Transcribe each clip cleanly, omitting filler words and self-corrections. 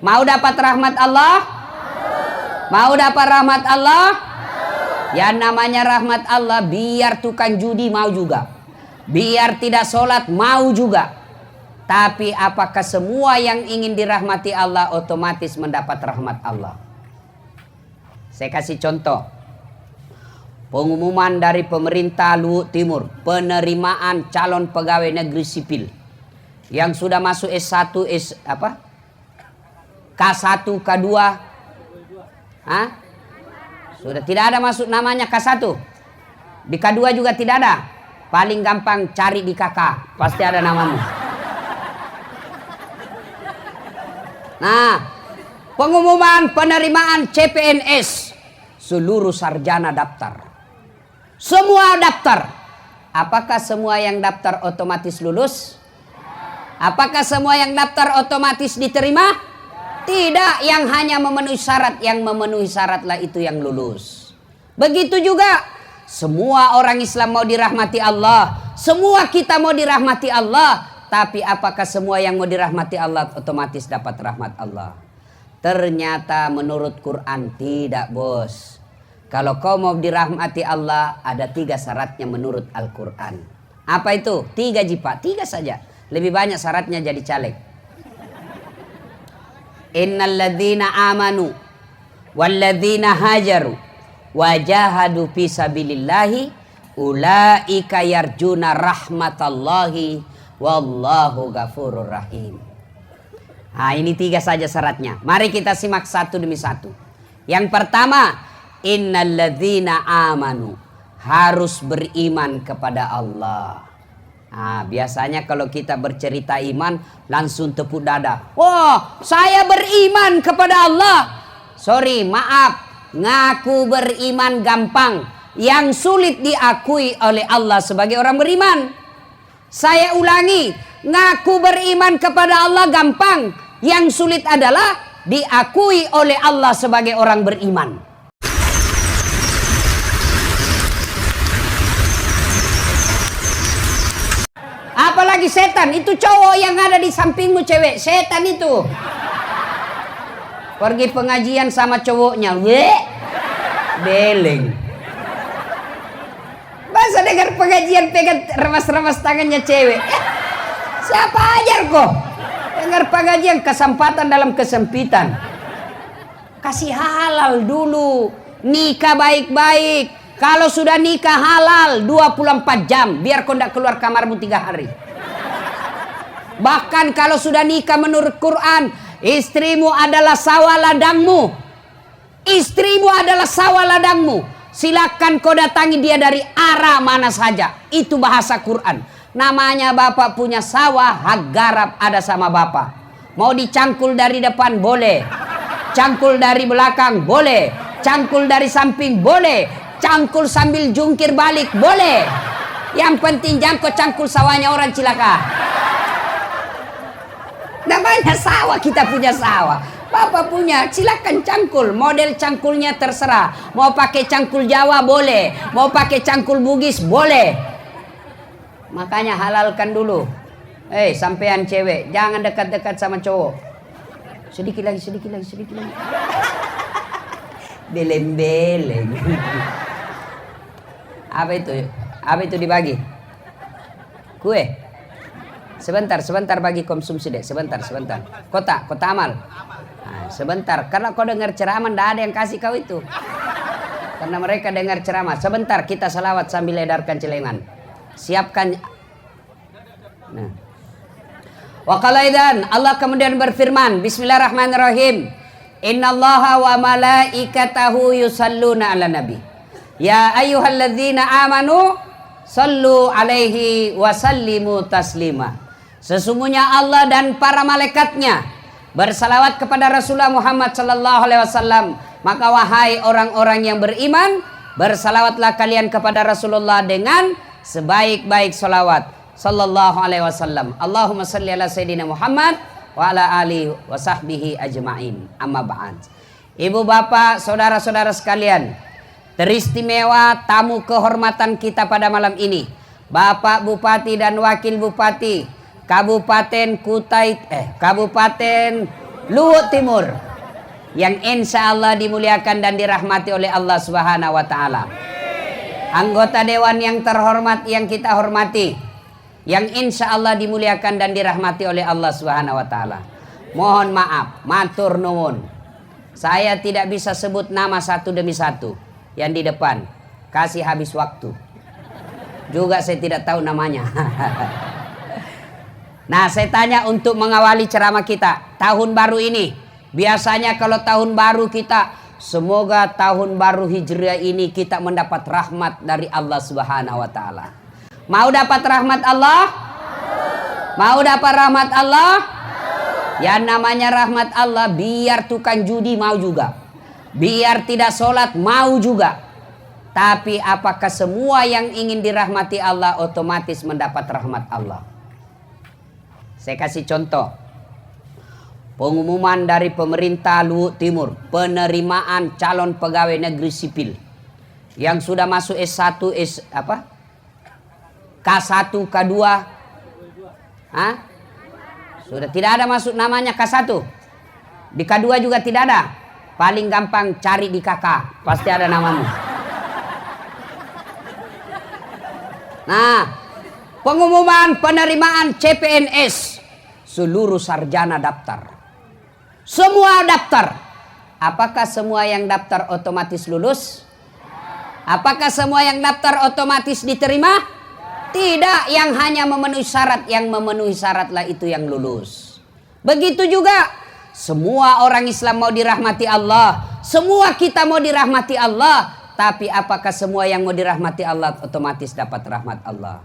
Mau dapat rahmat Allah? Mau dapat rahmat Allah? Yang namanya rahmat Allah, biar tukang judi mau juga, biar tidak sholat mau juga. Tapi apakah semua yang ingin dirahmati Allah otomatis mendapat rahmat Allah? Saya kasih contoh. Pengumuman dari pemerintah Luhut Timur, penerimaan calon pegawai negeri sipil yang sudah masuk S1, K1, K2. Hah? Sudah tidak ada masuk namanya K1. Di K2 juga tidak ada. Paling gampang cari di KK, pasti ada namamu. Nah, pengumuman penerimaan CPNS, seluruh sarjana daftar. Semua daftar. Apakah semua yang daftar otomatis lulus? Apakah semua yang daftar otomatis diterima? Tidak, yang hanya memenuhi syarat. Yang memenuhi syaratlah itu yang lulus. Begitu juga semua orang Islam mau dirahmati Allah. Semua kita mau dirahmati Allah. Tapi apakah semua yang mau dirahmati Allah otomatis dapat rahmat Allah? Ternyata menurut Quran tidak, bos. Kalau kau mau dirahmati Allah, ada 3 syaratnya menurut Al-Quran. Apa itu? 3 jipa, 3 saja. Lebih banyak syaratnya jadi caleg. Innal ladzina amanu walladzina hajaru wajahadu fi sabilillahi ulaika yarjuna rahmatallahi wallahu ghafurur rahim. Nah, ini 3 saja syaratnya. Mari kita simak satu demi satu. Yang pertama, innalladzina amanu, harus beriman kepada Allah. Nah, biasanya kalau kita bercerita iman langsung tepuk dada. Wah, saya beriman kepada Allah. Sorry, maaf, ngaku beriman gampang. Yang sulit diakui oleh Allah sebagai orang beriman. Saya ulangi, ngaku beriman kepada Allah gampang. Yang sulit adalah diakui oleh Allah sebagai orang beriman. Apalagi setan, itu cowok yang ada di sampingmu cewek, setan itu. Pergi pengajian sama cowoknya, beleng. Masa dengar pengajian pegang remas-remas tangannya cewek. Siapa ajar kok? Dengar pengajian kesempatan dalam kesempitan. Kasih halal dulu, nikah baik-baik. Kalau sudah nikah halal 24 jam, biar kau tidak keluar kamarmu 3 hari. Bahkan kalau sudah nikah menurut Quran, istrimu adalah sawah ladangmu. Istrimu adalah sawah ladangmu. Silakan kau datangi dia dari arah mana saja. Itu bahasa Quran. Namanya bapak punya sawah, hak garap ada sama bapak. Mau dicangkul dari depan boleh. Cangkul dari belakang boleh. Cangkul dari samping boleh. Cangkul sambil jungkir balik boleh. Yang penting jangan kau cangkul sawahnya orang cilaka. Namanya sawah, kita punya sawah. Bapak punya, silakan cangkul. Model cangkulnya terserah. Mau pakai cangkul Jawa boleh. Mau pakai cangkul Bugis boleh. Makanya halalkan dulu. Sampean cewek, jangan dekat-dekat sama cowok. Sedikit lagi, sedikit lagi, sedikit lagi. Beleng-beleng. Apa itu? Apa itu dibagi? Kue. Sebentar bagi konsumsi deh. Sebentar. Kota amal. Nah, sebentar. Karena kau dengar ceramah, tidak ada yang kasih kau itu. Karena mereka dengar ceramah. Sebentar, kita salawat sambil edarkan celengan. Siapkan. Nah. Wa qala idzan, Allah kemudian berfirman, Bismillahirrahmanirrahim. Innallaha wa malaikatahu yusalluna 'alan nabi. Ya ayyuhalladzina amanu sallu alaihi wa sallimu taslima. Sesungguhnya Allah dan para malaikatnya bersalawat kepada Rasulullah Muhammad sallallahu alaihi wasallam. Maka wahai orang-orang yang beriman, bersalawatlah kalian kepada Rasulullah dengan sebaik-baik salawat sallallahu alaihi wasallam. Allahumma salli ala sayyidina Muhammad wa ala alihi wa sahbihi ajma'in. Amma ba'd. Ibu bapak, saudara-saudara sekalian, teristimewa tamu kehormatan kita pada malam ini, Bapak Bupati dan Wakil Bupati Kabupaten Luhut Timur. Yang insya Allah dimuliakan dan dirahmati oleh Allah Subhanahu wa Ta'ala. Anggota dewan yang terhormat yang kita hormati, yang insya Allah dimuliakan dan dirahmati oleh Allah Subhanahu wa Ta'ala. Mohon maaf, matur nuwun. Saya tidak bisa sebut nama satu demi satu yang di depan. Kasih habis waktu. Juga saya tidak tahu namanya. Nah, saya tanya untuk mengawali ceramah kita tahun baru ini. Biasanya kalau tahun baru kita, semoga tahun baru Hijriah ini kita mendapat rahmat dari Allah Subhanahu wa Ta'ala. Mau dapat rahmat Allah? Mau dapat rahmat Allah? Ya namanya rahmat Allah, biar tukang judi mau juga. Biar tidak sholat mau juga. Tapi apakah semua yang ingin dirahmati Allah otomatis mendapat rahmat Allah? Saya kasih contoh. Pengumuman dari pemerintah Luhut Timur, penerimaan calon pegawai negeri sipil yang sudah masuk S1, K1, K2. Hah? Sudah tidak ada masuk namanya K1. Di K2 juga tidak ada. Paling gampang cari di KK, pasti ada namamu. Nah, pengumuman penerimaan CPNS, seluruh sarjana daftar. Semua daftar. Apakah semua yang daftar otomatis lulus? Apakah semua yang daftar otomatis diterima? Tidak, yang hanya memenuhi syarat. Yang memenuhi syaratlah itu yang lulus. Begitu juga semua orang Islam mau dirahmati Allah. Semua kita mau dirahmati Allah. Tapi apakah semua yang mau dirahmati Allah otomatis dapat rahmat Allah?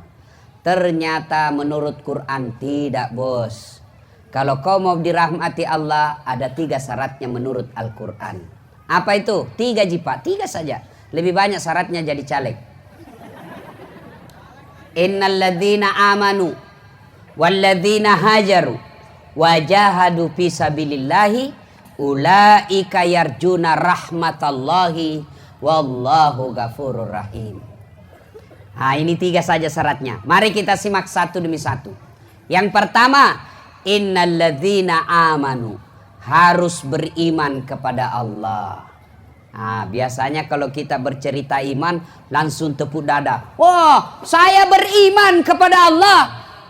Ternyata menurut Quran tidak, bos. Kalau kau mau dirahmati Allah, ada 3 syaratnya menurut Al-Quran. Apa itu? 3 jipa, 3 saja. Lebih banyak syaratnya jadi caleg. Innalladzina amanu walladzina hajaru wajahadu fisabilillahi ulaika yarjuna rahmatallahi wallahu ghafurur rahim. Nah, ini 3 saja syaratnya. Mari kita simak satu demi satu. Yang pertama, innalladzina amanu, harus beriman kepada Allah. Nah, biasanya kalau kita bercerita iman langsung tepuk dada. Wah, saya beriman kepada Allah.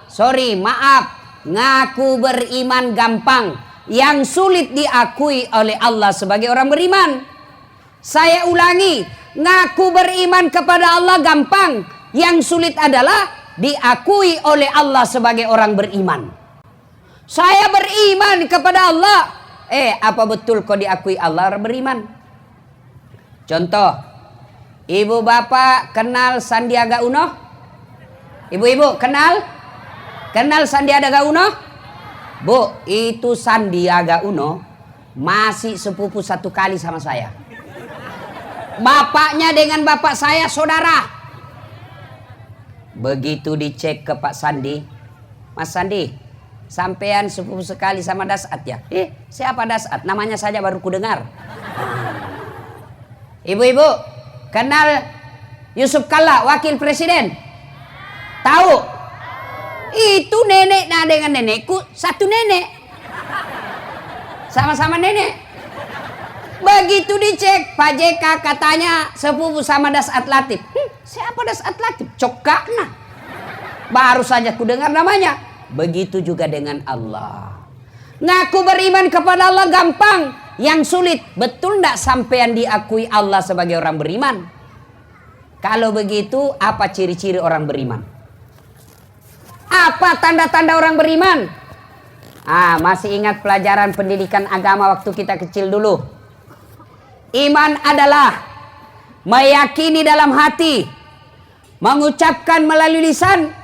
Sorry, maaf. Ngaku beriman gampang. Yang sulit diakui oleh Allah sebagai orang beriman. Saya ulangi, ngaku beriman kepada Allah gampang. Yang sulit adalah diakui oleh Allah sebagai orang beriman. Saya beriman kepada Allah. Apa betul kau diakui Allah orang beriman? Contoh, ibu bapak kenal Sandiaga Uno? Ibu-ibu kenal? Kenal Sandiaga Uno? Bu, itu Sandiaga Uno masih sepupu 1 kali sama saya. Bapaknya dengan bapak saya saudara. Begitu dicek ke Pak Sandi, Mas Sandi, sampean sepupu sekali sama Dasat ya? Siapa Dasat? Namanya saja baru ku dengar. Ibu-ibu kenal Yusuf Kalla, wakil presiden? Tahu? Itu nenek dengan nenekku satu nenek. Sama-sama nenek. Begitu dicek Pak JK katanya sepupu sama Dasat Latif. Siapa Dasat Latif? Cokakna. Baru saja ku dengar namanya. Begitu juga dengan Allah. Ngaku beriman kepada Allah gampang. Yang sulit, betul tidak sampean diakui Allah sebagai orang beriman? Kalau begitu, apa ciri-ciri orang beriman? Apa tanda-tanda orang beriman? Masih ingat pelajaran pendidikan agama waktu kita kecil dulu? Iman adalah meyakini dalam hati, mengucapkan melalui lisan,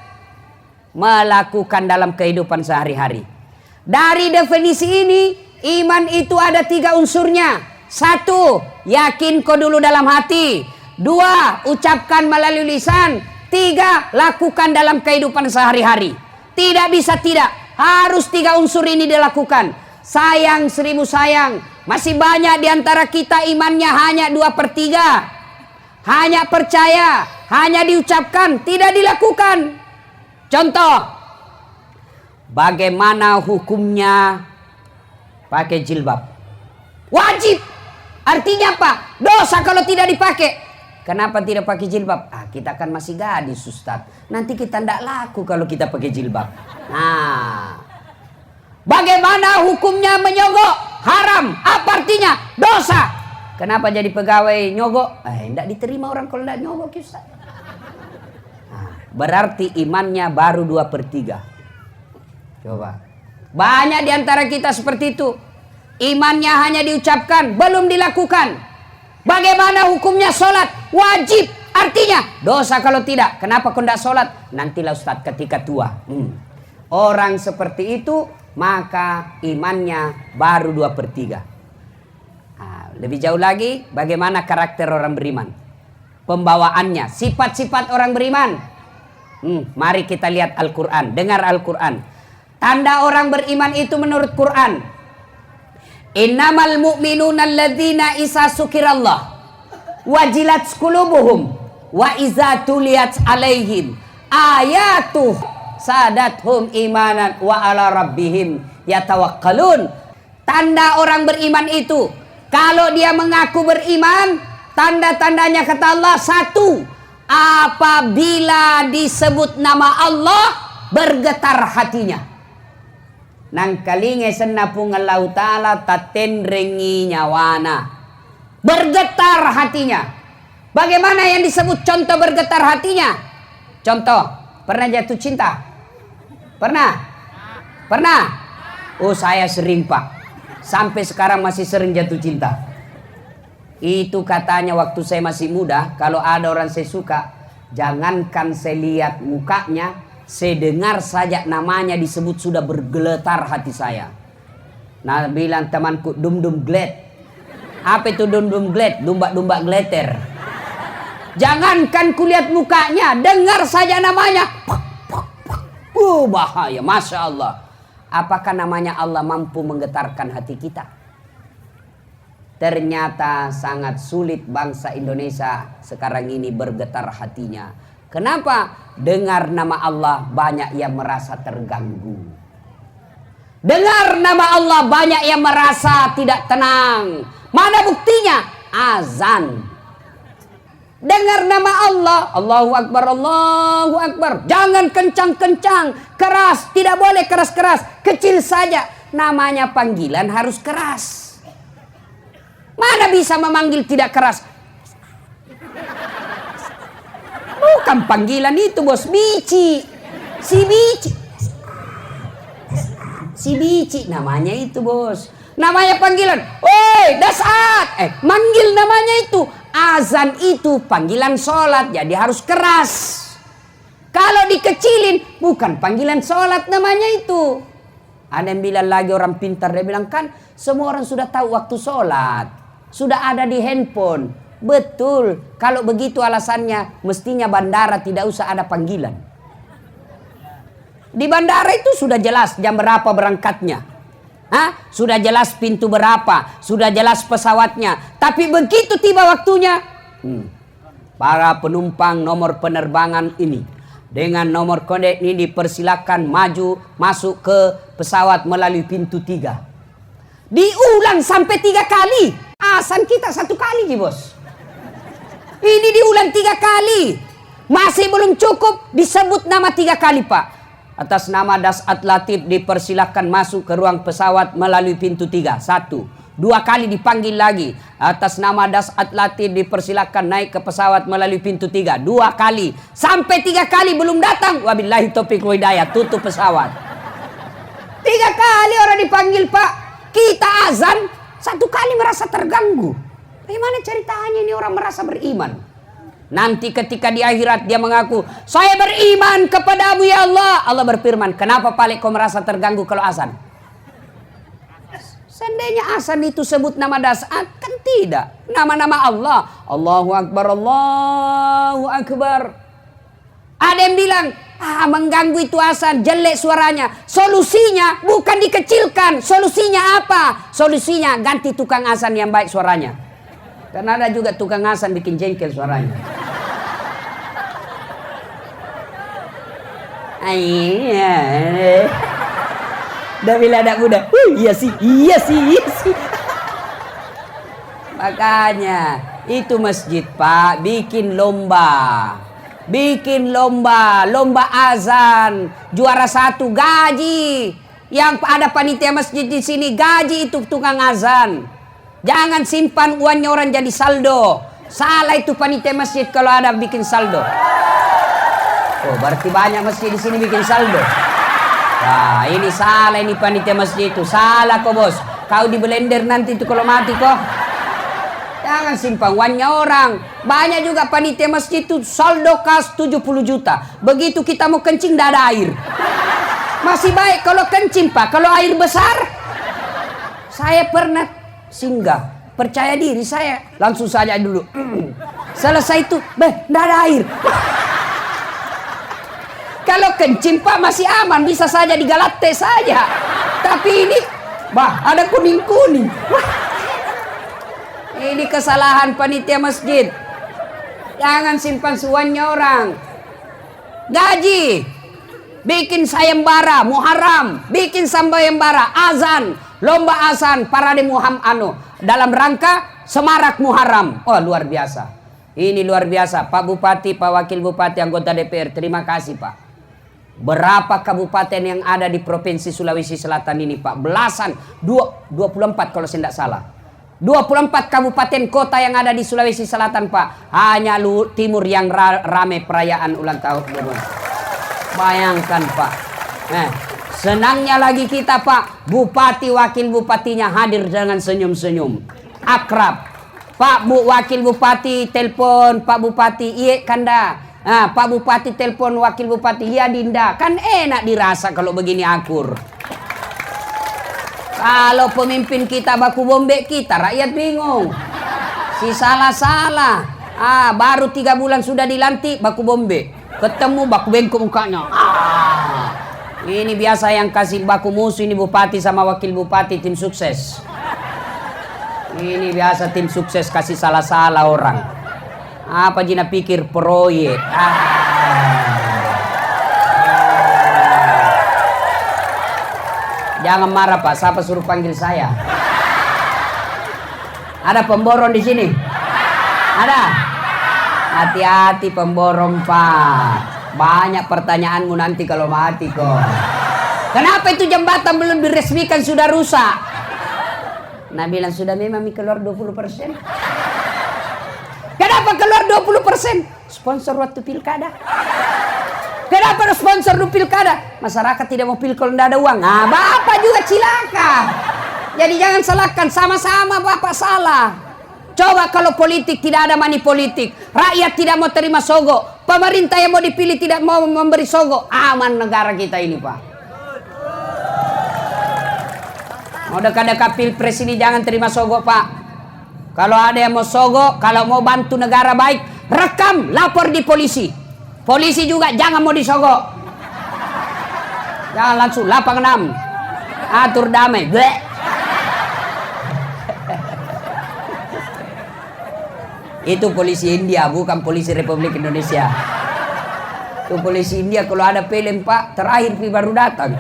melakukan dalam kehidupan sehari-hari. Dari definisi ini, iman itu ada 3 unsurnya. 1, yakin kau dulu dalam hati. 2, ucapkan melalui lisan. 3, lakukan dalam kehidupan sehari-hari. Tidak bisa tidak. Harus 3 unsur ini dilakukan. Sayang 1000 sayang. Masih banyak diantara kita imannya hanya 2/3. Hanya percaya. Hanya diucapkan. Tidak dilakukan. Contoh. Bagaimana hukumnya Pakai jilbab. Wajib. Artinya apa? Dosa kalau tidak dipakai. Kenapa tidak pakai jilbab? Kita kan masih gadis, Ustaz. Nanti kita tidak laku kalau kita pakai jilbab. Nah, bagaimana hukumnya menyogok? Haram. Apa artinya? Dosa. Kenapa jadi pegawai nyogok? Tidak diterima orang kalau tidak nyogok, Ustaz. Berarti imannya baru 2/3. Coba. Banyak diantara kita seperti itu. Imannya hanya diucapkan, belum dilakukan. Bagaimana hukumnya sholat? Wajib. Artinya dosa kalau tidak. Kenapa kau tidak sholat? Nantilah Ustaz ketika tua. Orang seperti itu maka imannya baru 2/3. Lebih jauh lagi, bagaimana karakter orang beriman? Pembawaannya, sifat-sifat orang beriman. Mari kita lihat Al-Quran, dengar Al-Quran. Tanda orang beriman itu menurut Quran. Innamal mu'minuna alladzina isa sukirallah wajilat qulubuhum wa iza tuliyat alaihim ayatuh sadathum imanan wa ala rabbihim yatawakkalun. Tanda orang beriman itu, kalau dia mengaku beriman, tanda-tandanya kata Allah, 1, apabila disebut nama Allah bergetar hatinya. Nang kalinge senapung Allah Ta'ala tatenrengi nyawana. Bergetar hatinya. Bagaimana yang disebut contoh bergetar hatinya? Contoh, pernah jatuh cinta? Pernah? Pernah? Oh, saya sering, Pak. Sampai sekarang masih sering jatuh cinta. Itu katanya waktu saya masih muda, kalau ada orang saya suka, jangankan saya lihat mukanya, saya dengar saja namanya disebut sudah bergeletar hati saya. Nah, bilang temanku, dum-dum gled. Apa itu dum-dum gled? Dumba-dumba gleter. Jangankan kulihat mukanya, dengar saja namanya. Bahaya, Masya Allah. Apakah namanya Allah mampu menggetarkan hati kita? Ternyata sangat sulit bangsa Indonesia sekarang ini bergetar hatinya. Kenapa? Dengar nama Allah banyak yang merasa terganggu. Dengar nama Allah banyak yang merasa tidak tenang. Mana buktinya? Azan. Dengar nama Allah, Allahu Akbar, Allahu Akbar. Jangan kencang-kencang, keras, tidak boleh keras-keras, kecil saja. Namanya panggilan harus keras. Mana bisa memanggil tidak keras? Bukan panggilan itu, bos. Bici. Si Bici. Si Bici namanya itu, bos. Namanya panggilan. Woi, dasat. Manggil namanya itu. Azan itu panggilan sholat, jadi harus keras. Kalau dikecilin, bukan panggilan sholat namanya itu. Ada yang bilang lagi orang pintar, dia bilang kan semua orang sudah tahu waktu sholat. Sudah ada di handphone. Betul, kalau begitu alasannya mestinya bandara tidak usah ada panggilan. Di bandara itu sudah jelas jam berapa berangkatnya. Sudah jelas pintu berapa, sudah jelas pesawatnya. Tapi begitu tiba waktunya, para penumpang nomor penerbangan ini dengan nomor kode ini dipersilakan maju masuk ke pesawat melalui pintu 3. Diulang sampai 3 kali. Azan kita 1 kali, bos. Ini diulang 3 kali. Masih belum cukup, disebut nama 3 kali, Pak. Atas nama Dasat Latif dipersilahkan masuk ke ruang pesawat melalui pintu 3. 1. 2 kali dipanggil lagi. Atas nama Dasat Latif dipersilahkan naik ke pesawat melalui pintu 3. 2 kali. Sampai 3 kali belum datang. Wabillahi taufiq wa hidayah. Tutup pesawat. 3 kali orang dipanggil, Pak. Kita azan 1 kali merasa terganggu. Bagaimana ceritanya ini orang merasa beriman? Nanti ketika di akhirat dia mengaku, saya beriman kepadamu ya Allah. Allah berfirman, kenapa Palik kau merasa terganggu kalau azan? Seandainya azan itu sebut nama Dasat, kan tidak. Nama-nama Allah. Allahu Akbar, Allahu Akbar. Ada yang bilang, mengganggu itu azan, jelek suaranya. Solusinya bukan dikecilkan. Solusinya apa? Solusinya ganti tukang azan yang baik suaranya. Karena ada juga tukang azan bikin jengkel suaranya. Dah bila anak muda, iya sih, iya sih, iya sih. Makanya itu masjid Pak bikin lomba. Bikin lomba, lomba azan, juara 1 gaji. Yang ada panitia masjid di sini gaji itu tukang azan. Jangan simpan uangnya orang jadi saldo. Salah itu panitia masjid kalau ada bikin saldo. Oh, berarti banyak masjid di sini bikin saldo. Nah, ini salah ini panitia masjid itu. Salah kok, Bos. Kau di blender nanti itu kalau mati kok. Jangan simpan uangnya orang. Banyak juga panitia masjid itu saldo kas 70 juta. Begitu kita mau kencing tidak ada air. Masih baik kalau kencing Pak. Kalau air besar. Saya pernah singgah. Percaya diri saya. Langsung saja dulu. Selesai itu. Tidak ada air. Kalau kencing Pak masih aman. Bisa saja digalate saja. Tapi ini. Ada kuning-kuning. Ini kesalahan panitia masjid. Jangan simpan suannya orang. Gaji. Bikin sayembara Muharram. Bikin sayembara azan. Lomba azan parade Muhammad dalam rangka semarak Muharram. Oh, luar biasa. Ini luar biasa. Pak Bupati, Pak Wakil Bupati, anggota DPR. Terima kasih Pak. Berapa kabupaten yang ada di Provinsi Sulawesi Selatan ini Pak? Belasan. 24 kalau saya tidak salah. 24 kabupaten kota yang ada di Sulawesi Selatan Pak. Hanya timur yang rame perayaan ulang tahun. Bayangkan Pak. Senangnya lagi kita Pak. Bupati wakil bupatinya hadir dengan senyum-senyum. Akrab. Pak wakil bupati telepon Pak Bupati. Iya kanda. Pak Bupati telepon wakil bupati. Iya Dinda. Kan enak dirasa kalau begini akur. Kalau pemimpin kita baku bombe kita, rakyat bingung. Si salah-salah. Baru 3 bulan sudah dilantik, baku bombe. Ketemu baku bengkok mukanya. Ini biasa yang kasih baku musuh ini bupati sama wakil bupati tim sukses. Ini biasa tim sukses kasih salah-salah orang. Apa Jina pikir proyek. Jangan marah Pak, siapa suruh panggil saya? Ada pemborong di sini? Ada? Hati-hati pemborong Pak. Banyak pertanyaanmu nanti kalau mati kok. Kenapa itu jembatan belum diresmikan sudah rusak? Nah bilang sudah memang keluar 20%. Kenapa keluar 20%? Sponsor waktu pilkada. Kenapa sponsor lu pilkada? Masyarakat tidak mau pil kalau tidak ada uang. Bapak juga cilaka. Jadi jangan salahkan, sama-sama Bapak salah. Coba kalau politik tidak ada money politik. Rakyat tidak mau terima sogok. Pemerintah yang mau dipilih tidak mau memberi sogok. Aman negara kita ini Pak. Mau dekat-dekat pilpres ini jangan terima sogok Pak. Kalau ada yang mau sogok, kalau mau bantu negara baik, rekam, lapor di polisi. Polisi juga jangan mau disogok. Jangan langsung 86. Atur damai. Bleh. Itu polisi India, bukan polisi Republik Indonesia. Itu polisi India kalau ada film Pak, terakhir baru datang.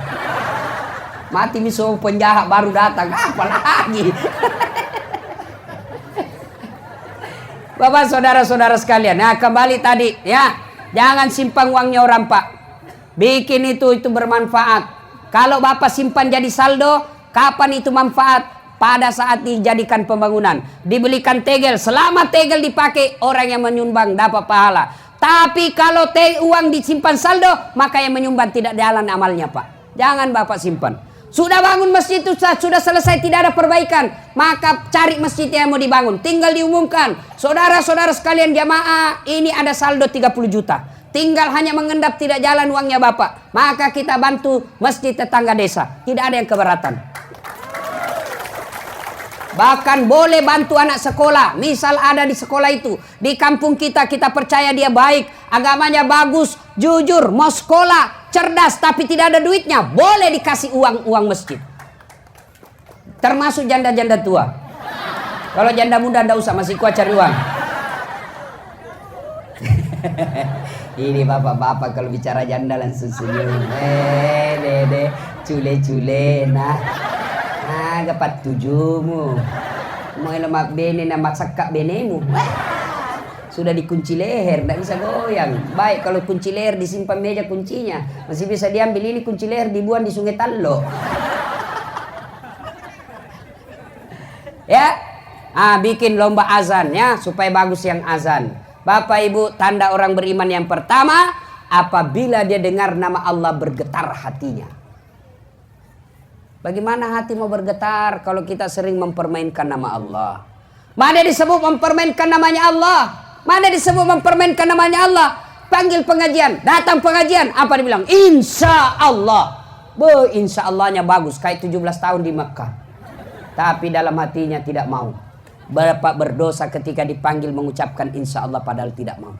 Mati miso penjahat baru datang. Apa lagi? Bapak saudara-saudara sekalian, nah kembali tadi ya. Jangan simpan uangnya orang Pak. Bikin itu bermanfaat. Kalau Bapak simpan jadi saldo, kapan itu manfaat? Pada saat dijadikan pembangunan. Dibelikan tegel. Selama tegel dipakai, orang yang menyumbang dapat pahala. Tapi kalau uang disimpan saldo, maka yang menyumbang tidak jalan amalnya Pak. Jangan Bapak simpan. Sudah bangun masjid itu sudah selesai tidak ada perbaikan, maka cari masjid yang mau dibangun. Tinggal diumumkan, saudara-saudara sekalian jamaah, ini ada saldo 30 juta. Tinggal hanya mengendap tidak jalan uangnya Bapak. Maka kita bantu masjid tetangga desa. Tidak ada yang keberatan. Bahkan boleh bantu anak sekolah. Misal ada di sekolah itu, di kampung kita, kita percaya dia baik, agamanya bagus, jujur, mau sekolah, cerdas, tapi tidak ada duitnya, boleh dikasih uang masjid. Termasuk janda-janda tua. Kalau janda muda tidak usah, masih kuat cari uang. Ini bapak-bapak kalau bicara janda langsung senyum. Dede. Cule-cule nah. Gapat tujumu. Mau lemak bene na masakak benemu. Sudah dikunci leher, tidak bisa goyang. Baik kalau kunci leher disimpan meja kuncinya, masih bisa diambil. Ini kunci leher dibuang di Sungai Tallo. Ya, bikin lomba azan ya supaya bagus yang azan. Bapak Ibu, tanda orang beriman yang pertama, apabila dia dengar nama Allah bergetar hatinya. Bagaimana hati mau bergetar kalau kita sering mempermainkan nama Allah? Mana disebut mempermainkan namanya Allah? Mana disebut mempermainkan namanya Allah? Panggil pengajian, datang pengajian, apa dibilang? Insya Allah. Insya Allahnya bagus, kayak 17 tahun di Mekah. Tapi dalam hatinya tidak mau. Bapak berdosa ketika dipanggil mengucapkan insya Allah padahal tidak mau.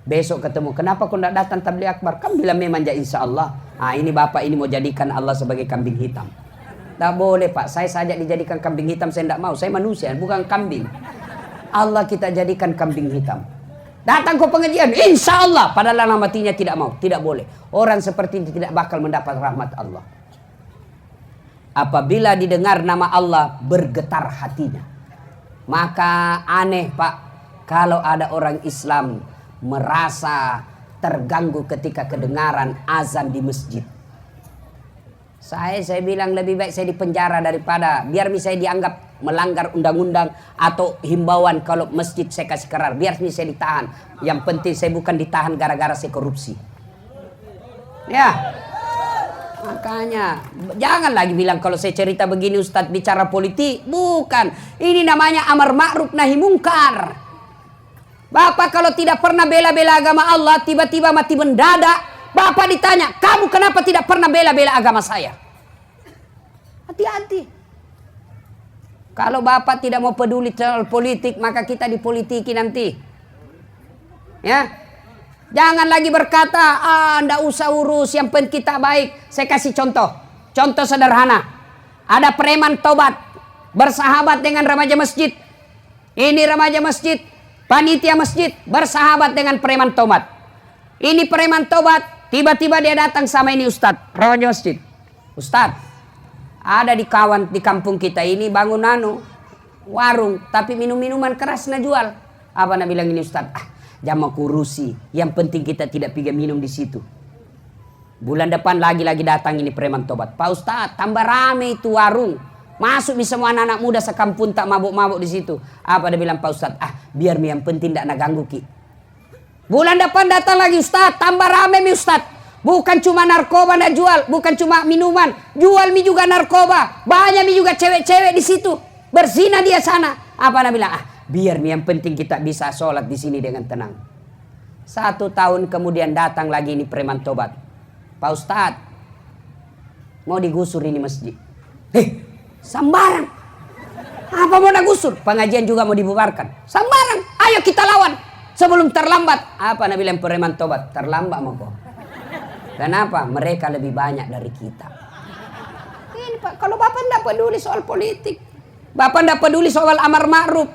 Besok ketemu, kenapa kau tidak datang tabligh akbar? Kan bilang memang insya Allah. Ini bapak ini mau jadikan Allah sebagai kambing hitam. Tak boleh Pak, saya saja dijadikan kambing hitam, saya tidak mau. Saya manusia, bukan kambing. Allah kita jadikan kambing hitam. Datang ke pengajian, insya Allah. Padahal dalam hatinya tidak mau, tidak boleh. Orang seperti ini tidak bakal mendapat rahmat Allah. Apabila didengar nama Allah, bergetar hatinya. Maka aneh Pak, kalau ada orang Islam merasa terganggu ketika kedengaran azan di masjid. Saya bilang lebih baik saya dipenjara daripada biar saya dianggap melanggar undang-undang atau himbauan. Kalau masjid saya kasih kerar, biar saya ditahan. Yang penting saya bukan ditahan gara-gara saya korupsi. Ya, makanya jangan lagi bilang kalau saya cerita begini Ustadz bicara politik. Bukan, ini namanya amar ma'ruf nahi mungkar. Bapak kalau tidak pernah bela-bela agama Allah, tiba-tiba mati mendadak, Bapak ditanya, kamu kenapa tidak pernah bela-bela agama saya? Hati-hati. Kalau Bapak tidak mau peduli soal politik, maka kita dipolitiki nanti. Ya, jangan lagi berkata, ndak usah urus, yang penting kita baik. Saya kasih contoh sederhana. Ada preman tobat, bersahabat dengan remaja masjid. Ini remaja masjid, panitia masjid, bersahabat dengan preman tobat. Ini preman tobat. Tiba-tiba dia datang sama ini Ustadz, remaja masjid. Ustadz, ada di kampung kita ini bangun warung, tapi minum-minuman keras na jual. Apa nak bilang ini Ustadz? Jangan kurusi, yang penting kita tidak pergi minum di situ. Bulan depan lagi datang ini preman tobat. Pak Ustadz, tambah rame itu warung. Masuk bisa semua anak-anak muda sekampung tak mabuk-mabuk di situ. Apa dia bilang Pak Ustadz? Biar yang penting tidak nak ganggu ki. Bulan depan datang lagi Ustadz, tambah rame mi Ustadz. Bukan cuma narkoba nak jual, bukan cuma minuman, jual mi juga narkoba. Banyak mi juga cewek-cewek di situ, berzina dia sana. Apa nak bilang? Biar mi yang penting kita bisa sholat di sini dengan tenang. 1 tahun kemudian datang lagi ini preman tobat. Pak Ustadz, mau digusur ini masjid. Sambarang. Apa mau digusur? Pengajian juga mau dibubarkan. Sambarang, ayo kita lawan. Sebelum terlambat. Apa Nabi bilang preman tobat? Terlambat mau kok. Kenapa? Mereka lebih banyak dari kita. Ini Pak, kalau Bapak tidak peduli soal politik, Bapak tidak peduli soal amar ma'ruf,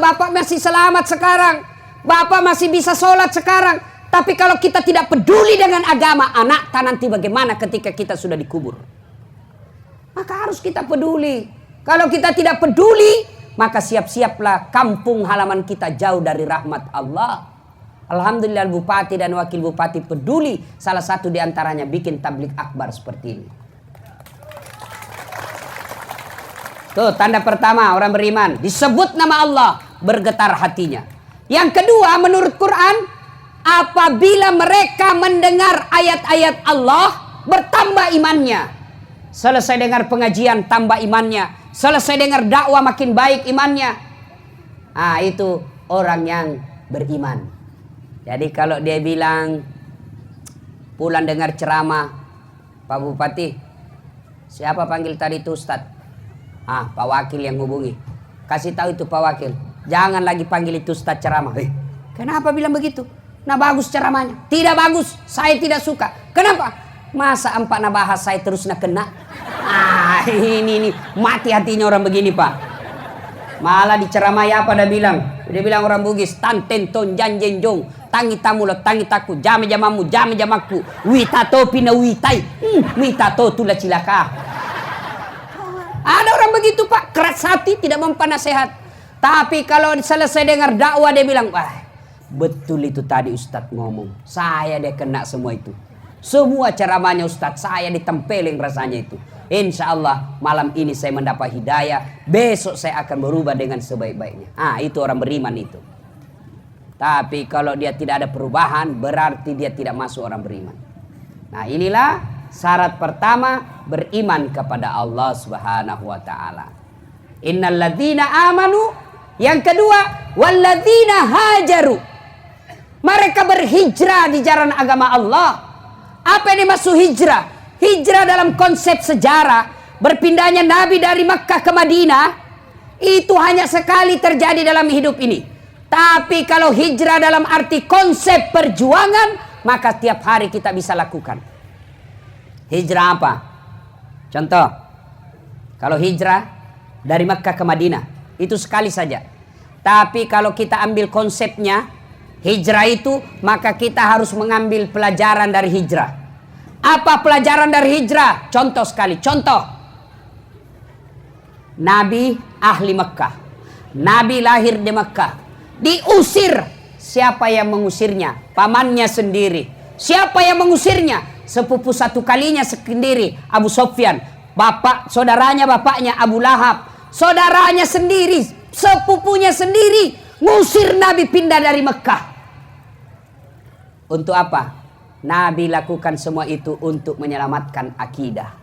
Bapak masih selamat sekarang, Bapak masih bisa sholat sekarang. Tapi kalau kita tidak peduli dengan agama, anak nanti bagaimana ketika kita sudah dikubur? Maka harus kita peduli. Kalau kita tidak peduli, maka siap-siaplah kampung halaman kita jauh dari rahmat Allah. Alhamdulillah bupati dan wakil bupati peduli. Salah satu diantaranya bikin tabligh akbar seperti ini. Tuh tanda pertama orang beriman. Disebut nama Allah, bergetar hatinya. Yang kedua menurut Quran, apabila mereka mendengar ayat-ayat Allah, bertambah imannya. Selesai dengar pengajian, tambah imannya. Selesai dengar dakwah, makin baik imannya. Itu orang yang beriman. Jadi kalau dia bilang pulang dengar ceramah, Pak Bupati, siapa panggil tadi itu Ustadz? Pak Wakil yang hubungi. Kasih tahu itu Pak Wakil, jangan lagi panggil itu Ustadz ceramah. Kenapa bilang begitu? Nah bagus ceramahnya. Tidak bagus, saya tidak suka. Kenapa? Masa empat na bahas saya terus nak kena? Ini mati hatinya orang begini Pak. Malah diceramai apa dia bilang? Dia bilang orang Bugis, tanten ton janjen jong. tangi tamu lo tangi taku, jame jamamu, jame jamaku, wita to pina witai, wita to tula cilaka. Ada orang begitu Pak, keras hati, tidak mempan nasihat. Tapi kalau selesai dengar dakwah dia bilang, wah betul itu tadi Ustadz ngomong, saya dia kena semua itu. Semua ceramahnya Ustadz, saya ditempelin rasanya itu. Insya Allah malam ini saya mendapat hidayah, besok saya akan berubah dengan sebaik-baiknya. Itu orang beriman itu. Tapi kalau dia tidak ada perubahan, berarti dia tidak masuk orang beriman. Nah inilah syarat pertama beriman kepada Allah Subhanahu wa taala. Innal ladzina amanu, yang kedua walladzina hajaru. Mereka berhijrah di jalan agama Allah. Apa yang dimaksud hijrah? Hijrah dalam konsep sejarah, berpindahnya Nabi dari Makkah ke Madinah, itu hanya sekali terjadi dalam hidup ini. Tapi kalau hijrah dalam arti konsep perjuangan, maka tiap hari kita bisa lakukan. Hijrah apa? Contoh, kalau hijrah dari Makkah ke Madinah, itu sekali saja. Tapi kalau kita ambil konsepnya, hijrah itu, maka kita harus mengambil pelajaran dari hijrah. Apa pelajaran dari hijrah? Contoh sekali, contoh. Nabi ahli Mekah. Nabi lahir di Mekah. Diusir. Siapa yang mengusirnya? Pamannya sendiri. Siapa yang mengusirnya? Sepupu satu kalinya sendiri, Abu Sofyan. Saudaranya bapaknya Abu Lahab. Saudaranya sendiri, sepupunya sendiri, ngusir Nabi pindah dari Mekah. Untuk apa? Nabi lakukan semua itu untuk menyelamatkan akidah.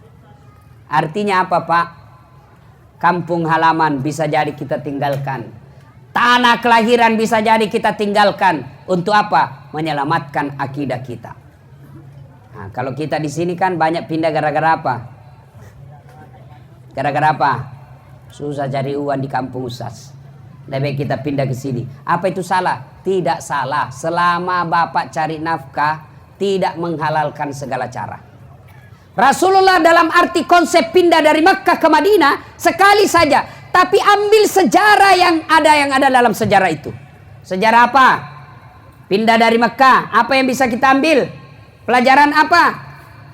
Artinya apa Pak? Kampung halaman bisa jadi kita tinggalkan. Tanah kelahiran bisa jadi kita tinggalkan. Untuk apa? Menyelamatkan akidah kita. Nah, kalau kita di sini kan banyak pindah gara-gara apa? Gara-gara apa? Susah cari uang di kampung Ustaz. Lebih kita pindah ke sini. Apa itu salah? Tidak salah. Selama Bapak cari nafkah, tidak menghalalkan segala cara. Rasulullah dalam arti konsep pindah dari Mekah ke Madinah sekali saja. Tapi ambil sejarah yang ada dalam sejarah itu. Sejarah apa? Pindah dari Mekah. Apa yang bisa kita ambil? Pelajaran apa?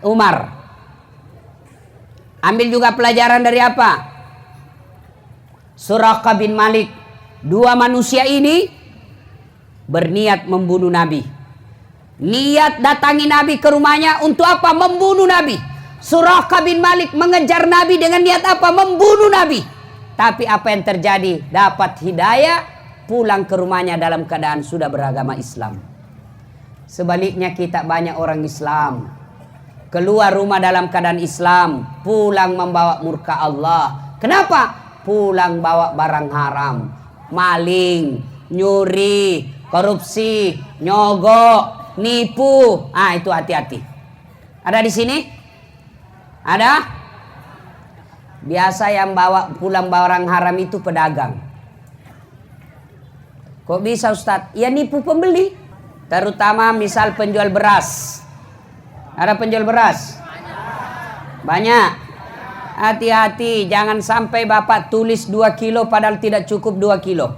Umar. Ambil juga pelajaran dari apa? Suraqah bin Malik. Dua manusia ini berniat membunuh Nabi. Niat datangi Nabi ke rumahnya untuk apa? Membunuh Nabi. Suraqah bin Malik mengejar Nabi dengan niat apa? Membunuh Nabi. Tapi apa yang terjadi? Dapat hidayah, pulang ke rumahnya dalam keadaan sudah beragama Islam. Sebaliknya kita banyak orang Islam, keluar rumah dalam keadaan Islam, pulang membawa murka Allah. Kenapa? Pulang bawa barang haram, maling, nyuri, korupsi, nyogok, nipu. Itu hati-hati. Ada di sini? Ada? Biasa yang bawa pulang barang haram itu pedagang. Kok bisa Ustadz? Ya nipu pembeli. Terutama misal penjual beras. Ada penjual beras? Banyak. Hati-hati, jangan sampai Bapak tulis 2 kilo padahal tidak cukup 2 kilo.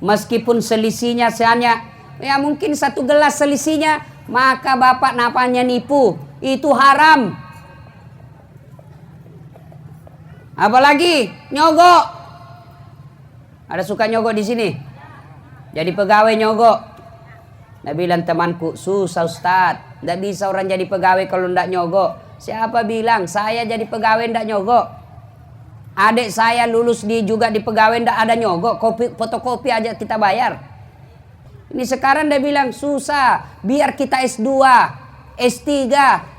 Meskipun selisihnya hanya ya mungkin 1 gelas selisihnya, maka Bapak napanya nipu. Itu haram. Apalagi nyogok. Ada suka nyogok di sini? Jadi pegawai nyogok. Nah bilang temanku, susah Ustadz. Tidak bisa orang jadi pegawai kalau tidak nyogok. Siapa bilang saya jadi pegawai tidak nyogok? Adik saya lulus juga di pegawai tidak ada nyogok. Fotokopi aja kita bayar. Ini sekarang dia bilang susah. Biar kita S2, S3.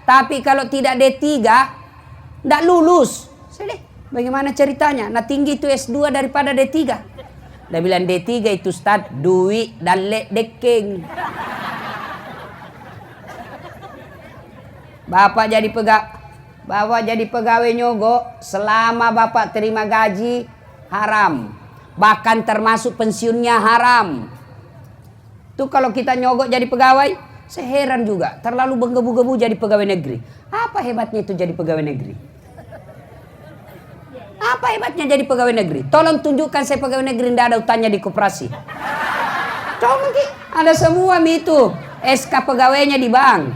Tapi kalau tidak D3, tidak lulus. Sedih. Bagaimana ceritanya? Nah tinggi itu S2 daripada D3. Dia bilang D3 itu Ustadz duit dan deking. Bapak jadi pegawai nyogok selama Bapak terima gaji haram. Bahkan termasuk pensiunnya haram. Tuh kalau kita nyogok jadi pegawai, saya heran juga. Terlalu menggebu-gebu jadi pegawai negeri. Apa hebatnya itu jadi pegawai negeri? Apa hebatnya jadi pegawai negeri? Tolong tunjukkan saya pegawai negeri tidak ada utangnya di koperasi. Tolong Ada semua itu. SK pegawainya di bank.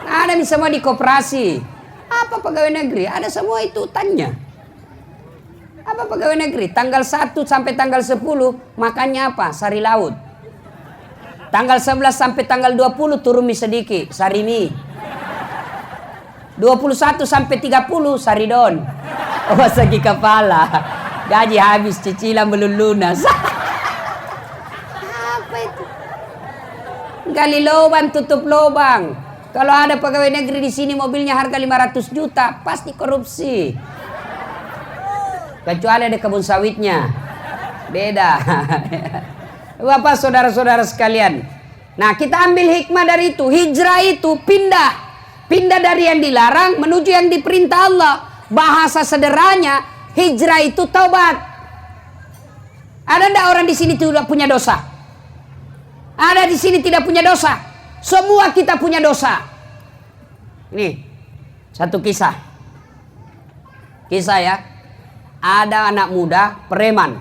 Ada semua di koperasi. Apa pegawai negeri? Ada semua itu tanya. Apa pegawai negeri? Tanggal 1 sampai tanggal 10 makannya apa? Sari laut. Tanggal 11 sampai tanggal 20 turun mie sedikit, sari mie. 21 sampai 30 sari don. Oh, sakit kepala. Gaji habis, cicilan belum lunas. Apa itu? Gali lubang, tutup lubang. Kalau ada pegawai negeri di sini mobilnya harga 500 juta, pasti korupsi. Kecuali ada kebun sawitnya. Beda. Bapak saudara-saudara sekalian. Nah, kita ambil hikmah dari itu. Hijrah itu pindah. Pindah dari yang dilarang menuju yang diperintah Allah. Bahasa sederhananya, hijrah itu taubat. Ada enggak orang di sini tidak punya dosa? Ada di sini tidak punya dosa? Semua kita punya dosa. Ini satu kisah. Kisah ya. Ada anak muda preman.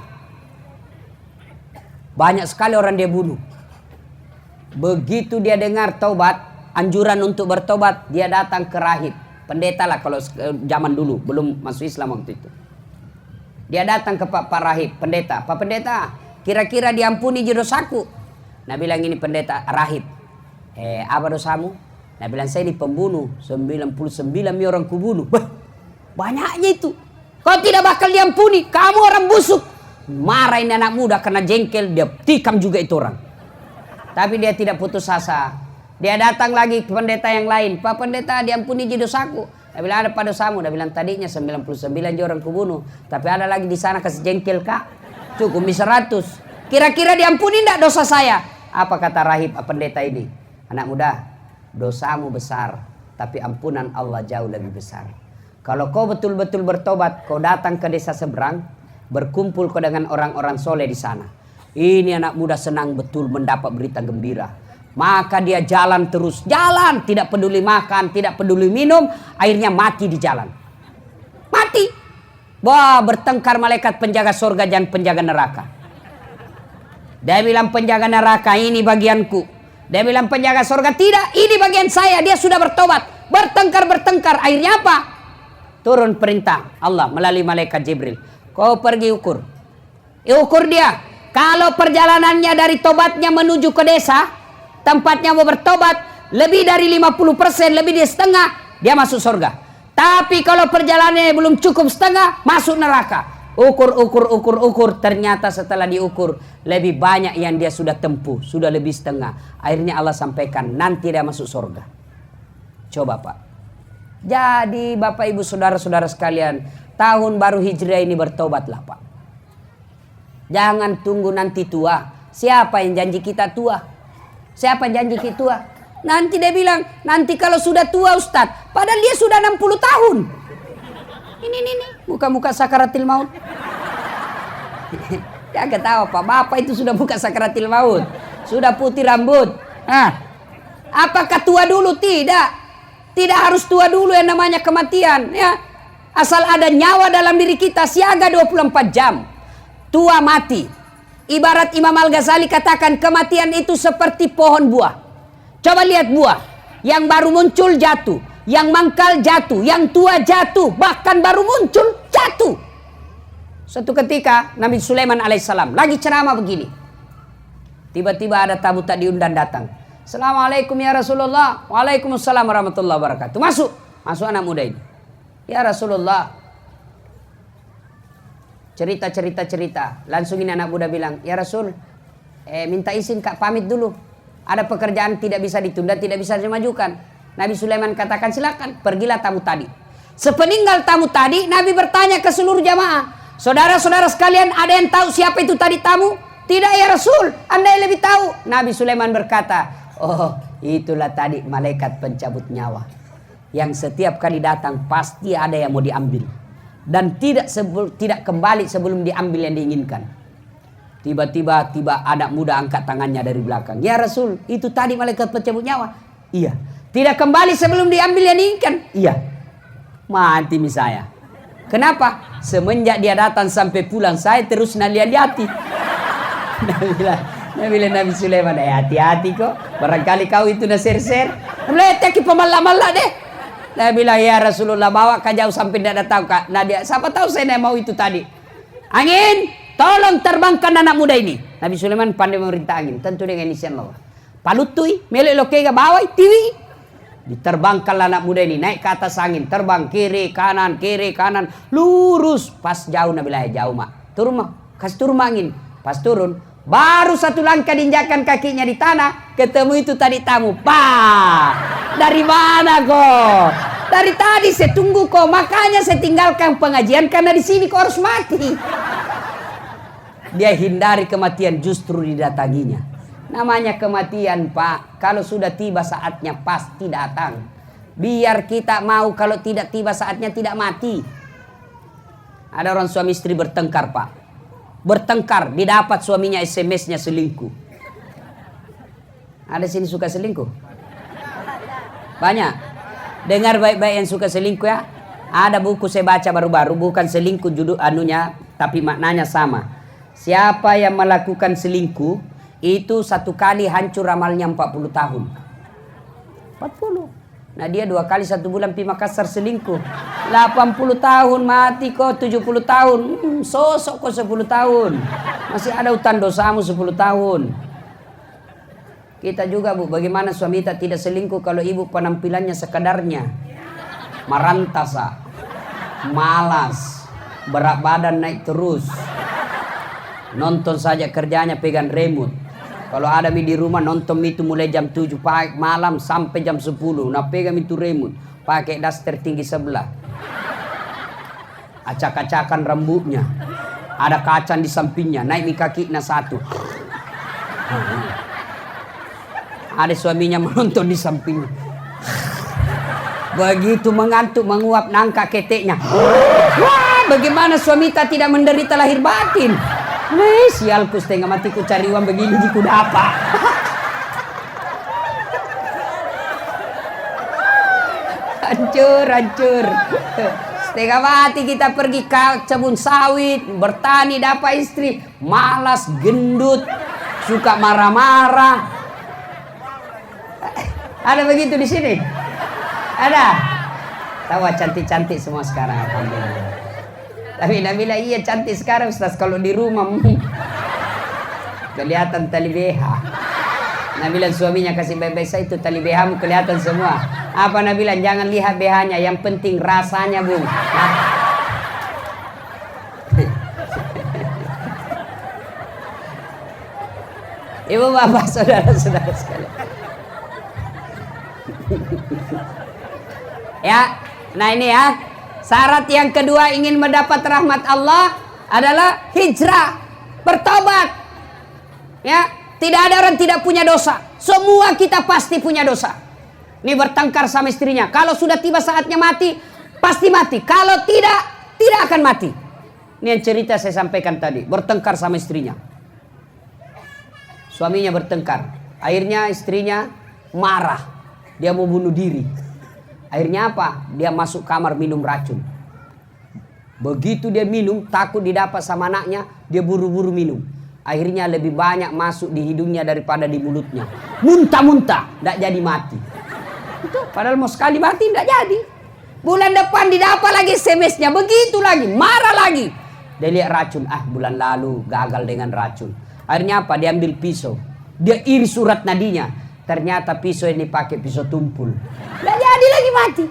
Banyak sekali orang dia bunuh. Begitu dia dengar taubat, anjuran untuk bertobat, dia datang ke rahib. Pendeta lah kalau zaman dulu, belum masuk Islam waktu itu. Dia datang ke Pak Rahib, pendeta. Pak pendeta, kira-kira diampuni dosaku. Nah bilang ini pendeta rahib. Apa dosamu? Nah bilang saya ini pembunuh, 99 orang kubunuh. Bah, banyaknya itu. Kau tidak bakal diampuni, kamu orang busuk. Marah ini anak muda karena jengkel, dia tikam juga itu orang. Tapi dia tidak putus asa. Dia datang lagi ke pendeta yang lain. Pak pendeta, diampuni dosaku. Dia bilang, ada apa dosamu? Dia bilang, tadinya 99 orang kubunuh. Tapi ada lagi di sana kasih jengkel kak. Cukup 100. Kira-kira diampuni enggak dosa saya? Apa kata rahib pendeta ini? Anak muda, dosamu besar. Tapi ampunan Allah jauh lebih besar. Kalau kau betul-betul bertobat, kau datang ke desa seberang, berkumpul kau dengan orang-orang soleh di sana. Ini anak muda senang betul mendapat berita gembira. Maka dia jalan terus, jalan, tidak peduli makan, tidak peduli minum, akhirnya mati di jalan. Mati. Wah, bertengkar malaikat penjaga surga dan penjaga neraka. Dia bilang penjaga neraka, ini bagianku. Dia bilang penjaga surga, tidak, ini bagian saya, dia sudah bertobat. Bertengkar, akhirnya apa? Turun perintah Allah melalui malaikat Jibril. Kau pergi ukur. Ukur dia. Kalau perjalanannya dari tobatnya menuju ke desa, tempatnya mau bertobat, lebih dari 50%, lebih dari setengah, dia masuk surga. Tapi kalau perjalanannya belum cukup setengah, masuk neraka. Ukur. Ternyata setelah diukur, lebih banyak yang dia sudah tempuh, sudah lebih setengah. Akhirnya Allah sampaikan, nanti dia masuk surga. Coba Pak. Jadi Bapak Ibu Saudara-saudara sekalian, tahun baru Hijriah ini bertobatlah Pak. Jangan tunggu nanti tua. Siapa yang janji kita tua? Siapa yang janji kita tua? Nanti dia bilang, nanti kalau sudah tua Ustadz. Padahal dia sudah 60 tahun. Ini. Muka-muka sakaratil maut. Ya ketawa Pak. Bapak itu sudah buka sakaratil maut. Sudah putih rambut. Apakah tua dulu? Tidak. Tidak harus tua dulu yang namanya kematian. Ya. Asal ada nyawa dalam diri kita, siaga 24 jam. Tua mati. Ibarat Imam Al-Ghazali katakan kematian itu seperti pohon buah. Coba lihat buah. Yang baru muncul jatuh. Yang mangkal jatuh. Yang tua jatuh. Bahkan baru muncul jatuh. Suatu ketika Nabi Sulaiman alaihissalam lagi ceramah begini. Tiba-tiba ada tamu tak diundang datang. Assalamualaikum ya Rasulullah. Waalaikumsalam warahmatullahi wabarakatuh. Masuk anak muda ini. Ya Rasulullah. Cerita. Langsung ini anak muda bilang, ya Rasul, minta izin kak pamit dulu. Ada pekerjaan tidak bisa ditunda, tidak bisa dimajukan. Nabi Sulaiman katakan silakan, pergilah tamu tadi. Sepeninggal tamu tadi, Nabi bertanya ke seluruh jamaah. Saudara-saudara sekalian, ada yang tahu siapa itu tadi tamu? Tidak ya Rasul, Anda yang lebih tahu. Nabi Sulaiman berkata, oh itulah tadi malaikat pencabut nyawa. Yang setiap kali datang pasti ada yang mau diambil. Dan tidak kembali sebelum diambil yang diinginkan. Tiba-tiba anak muda angkat tangannya dari belakang. Ya Rasul, itu tadi malaikat pencabut nyawa. Iya. Tidak kembali sebelum diambil yang diinginkan. Iya. Mati misalnya. Kenapa? Semenjak dia datang sampai pulang saya terus nalihat-lihati. Nabi Sulaiman, hati-hati kok. Barangkali kau itu na ser-ser. Meletek pemala-mala deh. Nabi bilang, ya Rasulullah, bawa kau jauh sampai tidak tahu kak. Nah dia, siapa tahu saya mau itu tadi. Angin, tolong terbangkan anak muda ini. Nabi Sulaiman pandai memerintah angin. Tentu dengan izin Allah. Palutui, melek lokega bawah, tiwi. Diterbangkan anak muda ini, naik ke atas angin. Terbang kiri, kanan, lurus. Pas jauh Nabi bilang, jauh mak. Turun mak, kasih turun angin. Pas turun, baru satu langkah diinjakan kakinya di tanah, ketemu itu tadi tamu. Pak, dari mana kok? Dari tadi saya tunggu kok, makanya saya tinggalkan pengajian karena di sini kok harus mati. Dia hindari kematian, justru didatanginya. Namanya kematian Pak, kalau sudah tiba saatnya pasti datang. Biar kita mau, kalau tidak tiba saatnya tidak mati. Ada orang suami istri bertengkar Pak. Bertengkar, didapat suaminya SMS-nya selingkuh. Ada sini suka selingkuh? Banyak. Dengar baik-baik yang suka selingkuh ya. Ada buku saya baca baru-baru, bukan selingkuh judul anunya, tapi maknanya sama. Siapa yang melakukan selingkuh, itu satu kali hancur amalnya 40 tahun. 40. Nah dia 2 kali 1 bulan pi Makassar selingkuh. 80 tahun mati kok, 70 tahun. Sosok kok 10 tahun. Masih ada utang dosamu 10 tahun. Kita juga Bu, bagaimana suami kita tidak selingkuh kalau ibu penampilannya sekadarnya. Marantasa. Malas. Berat badan naik terus. Nonton saja kerjanya pegang remote. Kalau ada di rumah nonton itu mulai jam 7 pagi malam sampai jam 10. Nah pegang itu remote. Pakai daster tinggi sebelah. Acak-acakan rambutnya. Ada kaca di sampingnya. Naik di kakinya 1. Ada suaminya menonton di sampingnya. Begitu mengantuk menguap nangka keteknya. Wah, bagaimana suami tak tidak menderita lahir batin? Sialku setengah matiku cari uang begini di kuda apa? Hancur. Setengah mati kita pergi ke kebun sawit, bertani dapat istri, malas, gendut, suka marah-marah. Ada begitu di sini? Ada? Tahu cantik-cantik semua sekarang, alhamdulillah. Tapi Nabila iya cantik sekarang Ustaz. Kalau di rumah kelihatan tali BH. Nabila suaminya kasih baik-baik saya itu tali BH kelihatan semua. Apa Nabila jangan lihat BH-nya, yang penting rasanya Bung. Ibu bapak saudara-saudara sekalian. Ya, nah ini ya. Syarat yang kedua ingin mendapat rahmat Allah adalah hijrah, bertobat. Ya, tidak ada orang tidak punya dosa. Semua kita pasti punya dosa. Ini bertengkar sama istrinya. Kalau sudah tiba saatnya mati, pasti mati. Kalau tidak, tidak akan mati. Ini yang cerita saya sampaikan tadi. Bertengkar sama istrinya. Suaminya bertengkar. Akhirnya istrinya marah. Dia mau bunuh diri. Akhirnya apa? Dia masuk kamar minum racun. Begitu dia minum, takut didapat sama anaknya, dia buru-buru minum. Akhirnya lebih banyak masuk di hidungnya daripada di mulutnya. Muntah-muntah, tidak jadi mati. Itu, padahal mau sekali mati, tidak jadi. Bulan depan didapat lagi SMS-nya, begitu lagi, marah lagi. Dia lihat racun, bulan lalu gagal dengan racun. Akhirnya apa? Dia ambil pisau. Dia iri surat nadinya. Ternyata pisau ini pakai pisau tumpul. Tidak jadi lagi mati.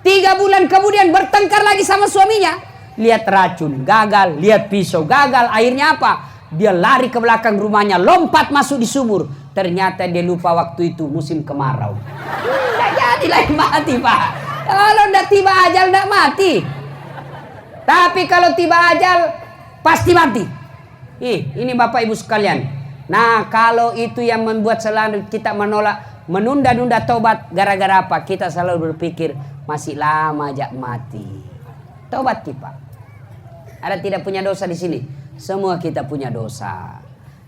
3 bulan kemudian bertengkar lagi sama suaminya. Lihat racun, gagal. Lihat pisau, gagal. Akhirnya apa? Dia lari ke belakang rumahnya, lompat masuk di sumur. Ternyata dia lupa waktu itu musim kemarau. Tidak jadi lagi mati Pak. Kalau tidak tiba ajal tidak mati. Tapi kalau tiba ajal pasti mati. Ini Bapak Ibu sekalian. Nah kalau itu yang membuat selalu kita menolak, menunda-nunda tobat, gara-gara apa? Kita selalu berpikir masih lama ajak mati. Tobat kita. Ada tidak punya dosa di sini? Semua kita punya dosa.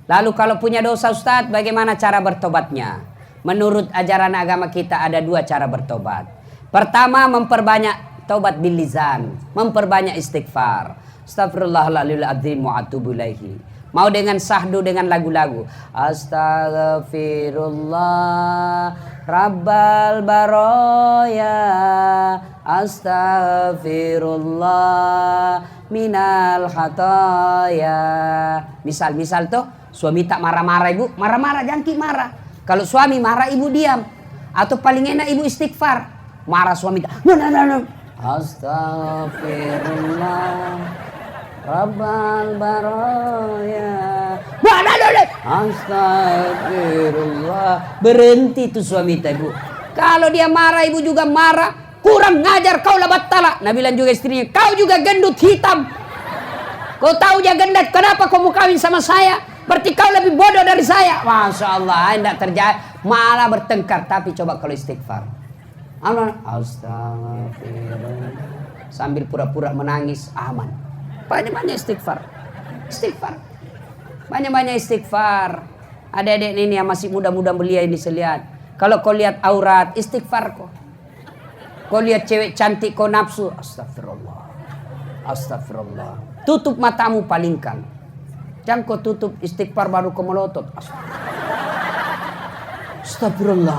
Lalu kalau punya dosa Ustadz, bagaimana cara bertobatnya? Menurut ajaran agama kita ada 2 cara bertobat. Pertama, memperbanyak taubat bil lisan, memperbanyak istighfar. Astagfirullahaladzim wa atubu ilaihi. Mau dengan sahdu, dengan lagu-lagu. Astaghfirullah Rabbal Baroya, Astaghfirullah minal khataya. Misal tuh suami tak marah-marah ibu, marah-marah jangan marah. Kalau suami marah ibu diam. Atau paling enak ibu istighfar. Marah suami tak. No. Astaghfirullah Rabbal Baroya, astagfirullah. Berhenti tuh suami ibu. Kalau dia marah ibu juga marah. Kurang ngajar kau lah battala. Nabi bilang juga istrinya, kau juga gendut hitam. Kau tahu dia gendut, kenapa kau mau kawin sama saya? Berarti kau lebih bodoh dari saya. Masya Allah, tidak terjadi, malah bertengkar. Tapi coba kalau istighfar, astagfirullah, sambil pura-pura menangis, aman. Banyak-banyak istighfar. Banyak-banyak istighfar. Adik-adik ini yang masih muda-muda belia ini selihat. Kalau kau lihat aurat, istighfar kau. Kau lihat cewek cantik, kau nafsu, astagfirullah. Astagfirullah. Tutup matamu, palingkan. Jangan kau tutup, istighfar baru kau melotot. Astagfirullah.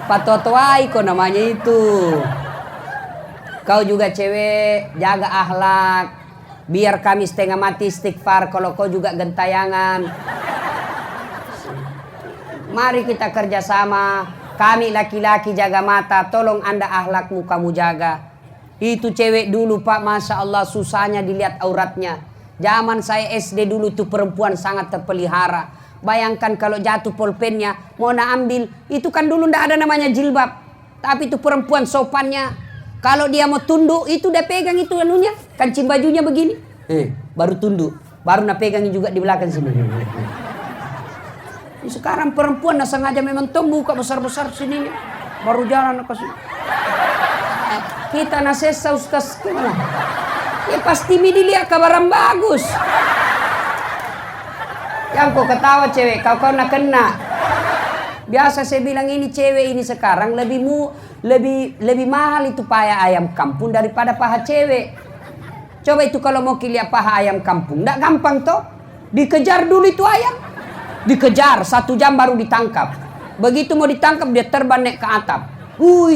Patotoai kau namanya itu. Kau juga cewek, jaga akhlak. Biar kami setengah mati istighfar kalau kau juga gentayangan. Mari kita kerjasama. Kami laki-laki jaga mata. Tolong anda akhlakmu kamu jaga. Itu cewek dulu pak, Masya Allah susahnya dilihat auratnya. Zaman saya SD dulu tuh perempuan sangat terpelihara. Bayangkan kalau jatuh pulpennya, mau nak ambil. Itu kan dulu ndak ada namanya jilbab. Tapi itu perempuan sopannya. Kalau dia mau tunduk, itu udah pegang itu anunya. Kancing bajunya begini. Baru tunduk. Baru nak pegangnya juga di belakang sini. Sekarang perempuan nak sengaja memang buka besar-besar sini. Baru jalan ke sini. Kita nasesa ustaz gimana? Ya pasti dilihat kabaran bagus. Yang kau ketawa cewek, kau nak kena. Biasa saya bilang ini cewek ini sekarang lebih mahal itu paha ayam kampung daripada paha cewek. Coba itu kalau mau lihat paha ayam kampung, nggak gampang toh. Dikejar dulu itu ayam. Dikejar 1 jam baru ditangkap. Begitu mau ditangkap dia terbang naik ke atap.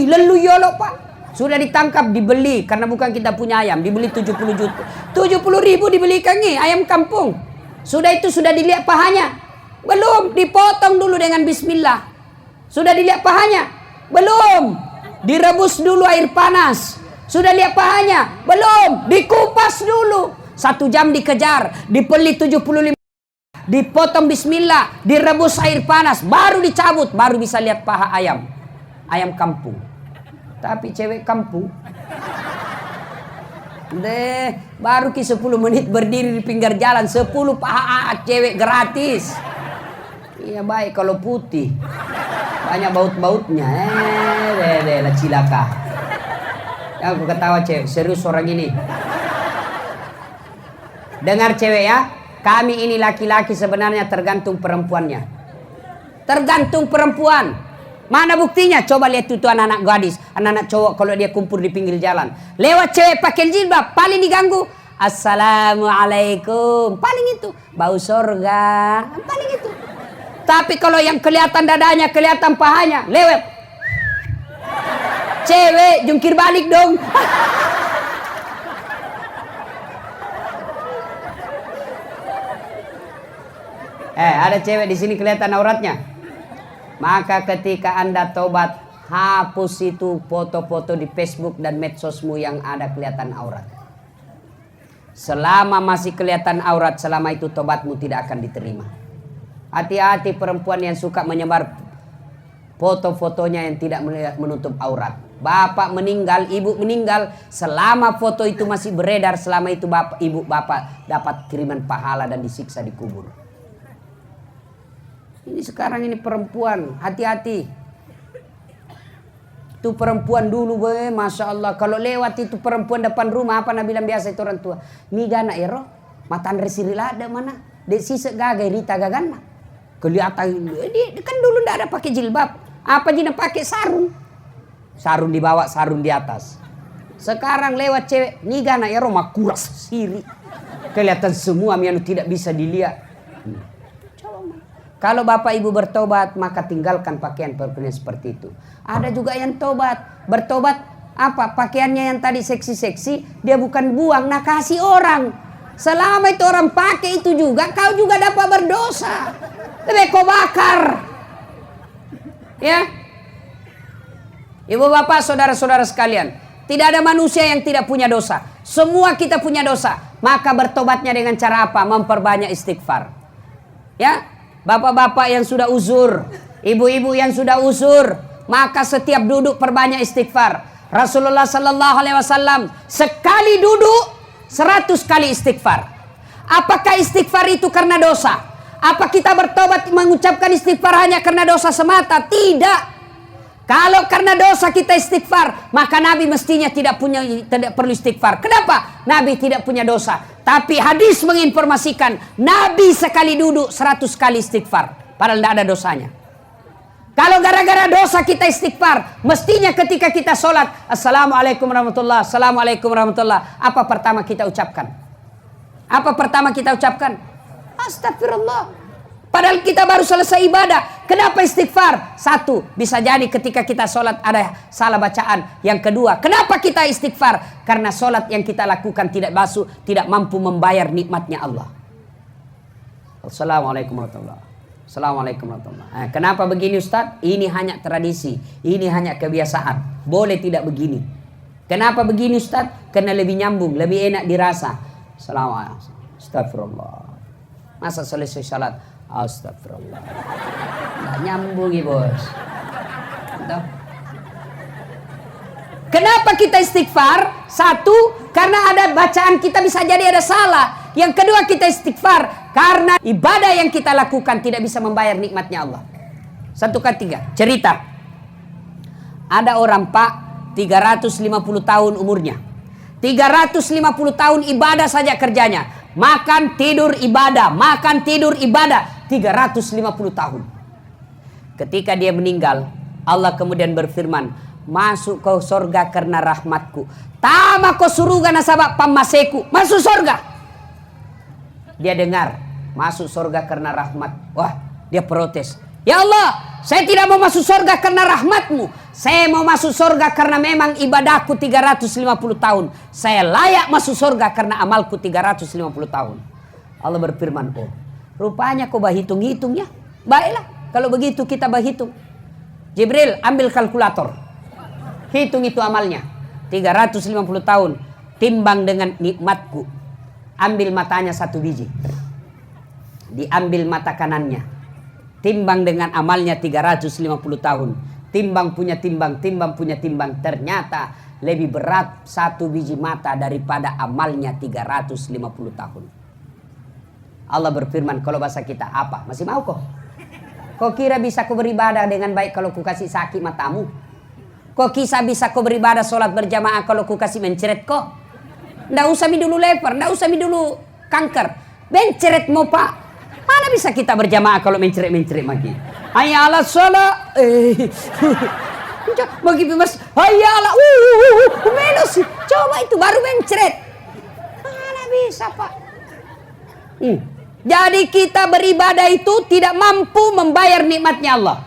Lelu yolo pak. Sudah ditangkap dibeli karena bukan kita punya ayam. Dibeli 70 juta. 70 ribu dibelikan nih ayam kampung. Sudah itu sudah dilihat pahanya. Belum, dipotong dulu dengan bismillah. Sudah dilihat pahanya? Belum. Direbus dulu air panas. Sudah lihat pahanya? Belum. Dikupas dulu. 1 jam dikejar, dipeli 75. Dipotong bismillah, direbus air panas, baru dicabut, baru bisa lihat paha ayam. Ayam kampung. Tapi cewek kampung. Baru 10 menit berdiri di pinggir jalan, 10 paha cewek gratis. Iya baik kalau putih. Banyak baut-bautnya. Lah cilaka. Ya, aku ketawa cewek, serius orang ini. Dengar cewek ya, kami ini laki-laki sebenarnya tergantung perempuannya. Tergantung perempuan. Mana buktinya? Coba lihat itu anak-anak gadis, anak-anak cowok kalau dia kumpul di pinggir jalan. Lewat cewek pakai jilbab, paling diganggu. Assalamualaikum. Paling itu. Bau sorga. Paling itu. Tapi kalau yang kelihatan dadanya, kelihatan pahanya, lewat. Cewek jungkir balik dong. Ada cewek di sini kelihatan auratnya. Maka ketika Anda tobat, hapus itu foto-foto di Facebook dan medsosmu yang ada kelihatan aurat. Selama masih kelihatan aurat, selama itu tobatmu tidak akan diterima. Hati-hati perempuan yang suka menyebar foto-fotonya yang tidak menutup aurat. Bapak meninggal, ibu meninggal, selama foto itu masih beredar, selama itu bapak, ibu, bapak dapat kiriman pahala dan disiksa di kubur. Ini sekarang ini perempuan, hati-hati. Itu perempuan dulu, Masya Allah. Kalau lewat itu perempuan depan rumah, apa Nabi bilang biasa itu orang tua. Migana ero, matan resirilada mana? Dek sisa gagai rita gagana. Kelihatan, dia kan dulu ndak ada pakai jilbab. Apa jina pakai sarung? Sarung di bawah, sarung di atas. Sekarang lewat cewek, nigana ya Roma kuras siri. Kelihatan semua mianu tidak bisa dilihat. Kalau bapak ibu bertobat, maka tinggalkan pakaian seperti itu. Ada juga yang bertobat apa? Pakaiannya yang tadi seksi-seksi, dia bukan buang, nah kasih orang. Selama itu orang pakai itu juga, kau juga dapat berdosa. Lebih kau bakar. Ya. Ibu bapak, saudara-saudara sekalian, tidak ada manusia yang tidak punya dosa. Semua kita punya dosa. Maka bertobatnya dengan cara apa? Memperbanyak istighfar. Ya, bapak-bapak yang sudah uzur, ibu-ibu yang sudah uzur, maka setiap duduk perbanyak istighfar. Rasulullah sallallahu alaihi wasallam sekali duduk 100 kali istighfar. Apakah istighfar itu karena dosa? Apa kita bertobat mengucapkan istighfar hanya karena dosa semata? Tidak. Kalau karena dosa kita istighfar, maka Nabi mestinya tidak perlu istighfar. Kenapa? Nabi tidak punya dosa. Tapi hadis menginformasikan Nabi sekali duduk 100 kali istighfar, padahal tidak ada dosanya. Kalau gara-gara dosa kita istighfar, mestinya ketika kita sholat, Assalamualaikum warahmatullah, Assalamualaikum warahmatullah, apa pertama kita ucapkan? Apa pertama kita ucapkan? Astagfirullah. Padahal kita baru selesai ibadah. Kenapa istighfar? Satu, bisa jadi ketika kita sholat ada salah bacaan. Yang kedua, kenapa kita istighfar? Karena sholat yang kita lakukan tidak mampu membayar nikmatnya Allah. Assalamualaikum warahmatullahi wabarakatuh. Assalamualaikum warahmatullahi wabarakatuh. Kenapa begini Ustaz? Ini hanya tradisi. Ini hanya kebiasaan. Boleh tidak begini. Kenapa begini Ustaz? Karena lebih nyambung, lebih enak dirasa. Assalamualaikum. Astagfirullah. Masa selesai sholat? Astagfirullah. Nggak nyambung ya bos. Kenapa kita istighfar? Satu, karena ada bacaan kita bisa jadi ada salah. Yang kedua, kita istighfar karena ibadah yang kita lakukan tidak bisa membayar nikmatnya Allah. Satu ketiga, cerita. Ada orang pak 350 tahun umurnya. 350 tahun ibadah saja kerjanya. Makan tidur ibadah, makan tidur ibadah. 350 tahun. Ketika dia meninggal, Allah kemudian berfirman, masuk kau surga karena rahmatku. Tama kau suruga nasabak pamaseku. Masuk surga. Dia dengar, masuk surga karena rahmat. Wah, dia protes. Ya Allah, saya tidak mau masuk surga karena rahmatmu. Saya mau masuk surga karena memang ibadahku 350 tahun. Saya layak masuk surga karena amalku 350 tahun. Allah berfirman, oh, rupanya kau berhitung-hitung ya. Baiklah, kalau begitu kita berhitung. Jibril, ambil kalkulator. Hitung itu amalnya. 350 tahun. Timbang dengan nikmatku. Ambil matanya 1 biji. Diambil mata kanannya. Timbang dengan amalnya 350 tahun. Timbang punya timbang, timbang punya timbang. Ternyata lebih berat 1 biji mata daripada amalnya 350 tahun. Allah berfirman, kalau bahasa kita apa? Masih mau kok? Kau kira bisa kau beribadah dengan baik kalau ku kasih sakit matamu? Kau kisah bisa kau beribadah sholat berjamaah kalau ku kasih menceret kau? Nggak usah mi dulu leper, nggak usah mi dulu kanker. Menceret mau pak. Mana bisa kita berjamaah kalau menceret-menceret lagi? Hayya ala sholat. Bagi mas, hayya ala. Menos. Coba itu baru menceret. Mana bisa pak? Jadi kita beribadah itu tidak mampu membayar nikmatnya Allah.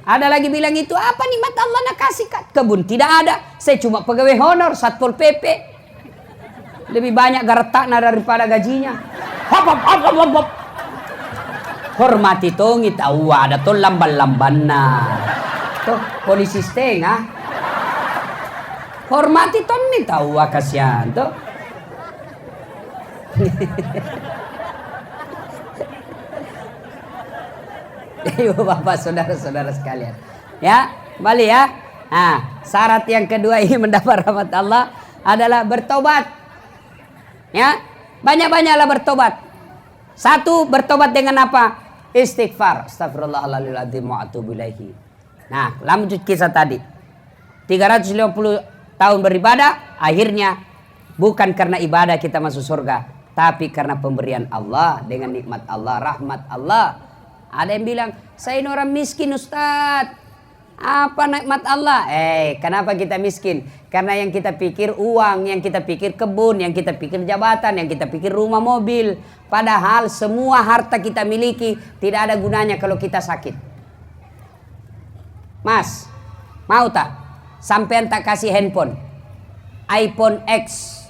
Ada lagi bilang itu apa nikmat Allah nak kasih kebun? Tidak ada. Saya cuma pegawai honor Satpol PP. Lebih banyak gartakna daripada gajinya. Hop. Hormati tongi tahu ada tuh lamban-lamban tuh polisi setengah. Hormati tongi tahu kasihan tuh. Ibu bapak saudara-saudara sekalian. Ya, kembali ya. Nah, syarat yang kedua ini mendapat rahmat Allah adalah bertobat. Ya, banyak-banyaklah bertobat. Satu, bertobat dengan apa? Istighfar. Astagfirullahaladzim wa atubu ilaihi. Nah, lanjut kisah tadi. 350 tahun beribadah, akhirnya bukan karena ibadah kita masuk surga, tapi karena pemberian Allah dengan nikmat Allah, rahmat Allah. Ada yang bilang, saya ini orang miskin Ustaz. Apa nikmat Allah? Kenapa kita miskin? Karena yang kita pikir uang, yang kita pikir kebun, yang kita pikir jabatan, yang kita pikir rumah mobil. Padahal semua harta kita miliki tidak ada gunanya kalau kita sakit. Mas, mau tak? Sampean tak kasih handphone iPhone X,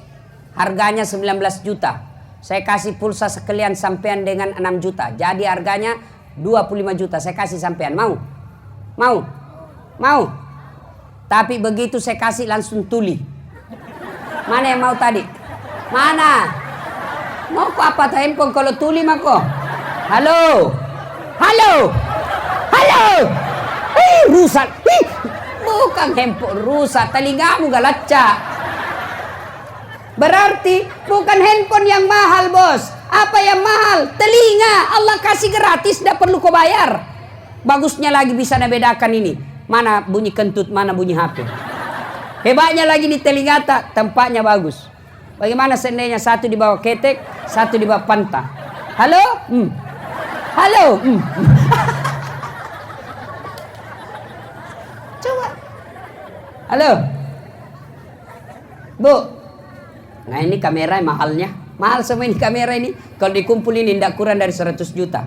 harganya 19 juta. Saya kasih pulsa sekalian sampean dengan 6 juta. Jadi harganya 25 juta. Saya kasih sampean. Mau? Mau? Mau? Tapi begitu saya kasih langsung tuli. Mana yang mau tadi? Mana? Mau apa tuh handphone kalau tuli mako? Halo? Halo? Halo? Rusak. Bukan handphone rusak. Telingamu galacca. Berarti bukan handphone yang mahal, bos. Apa yang mahal? Telinga. Allah kasih gratis, tidak perlu kau bayar. Bagusnya lagi bisa bedakan ini. Mana bunyi kentut, mana bunyi HP. Hebatnya lagi di telinga tak, tempatnya bagus. Bagaimana seandainya satu di bawah ketek, satu di bawah panta. Halo? Halo? Coba. Halo? Bu? Nah ini kamera mahalnya. Mahal semua ini kamera ini. Kalau dikumpulin tidak kurang dari 100 juta.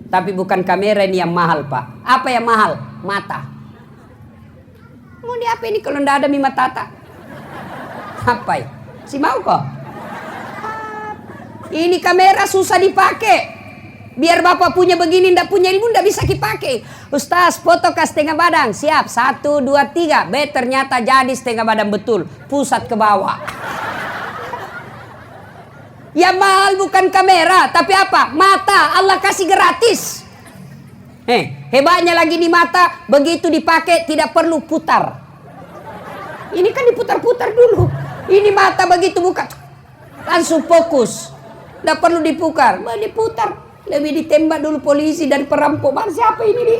Tapi bukan kamera ini yang mahal, Pak. Apa yang mahal? Mata. Mau di apa ini kalau tidak ada mata tak? Apa ya? Si mau kok? Ini kamera susah dipakai. Biar bapak punya begini, tidak punya ilmu, tidak bisa dipakai. Ustaz, foto ke setengah badan. Siap, 1, 2, 3. Ternyata jadi setengah badan betul. Pusat ke bawah. Ya mahal bukan kamera, tapi apa? Mata. Allah kasih gratis. Hebatnya lagi di mata, begitu dipakai tidak perlu putar. Ini kan diputar-putar dulu. Ini mata begitu buka, langsung fokus. Tidak perlu diputar. Diputar. Lebih ditembak dulu polisi dari perampok. Siapa ini nih?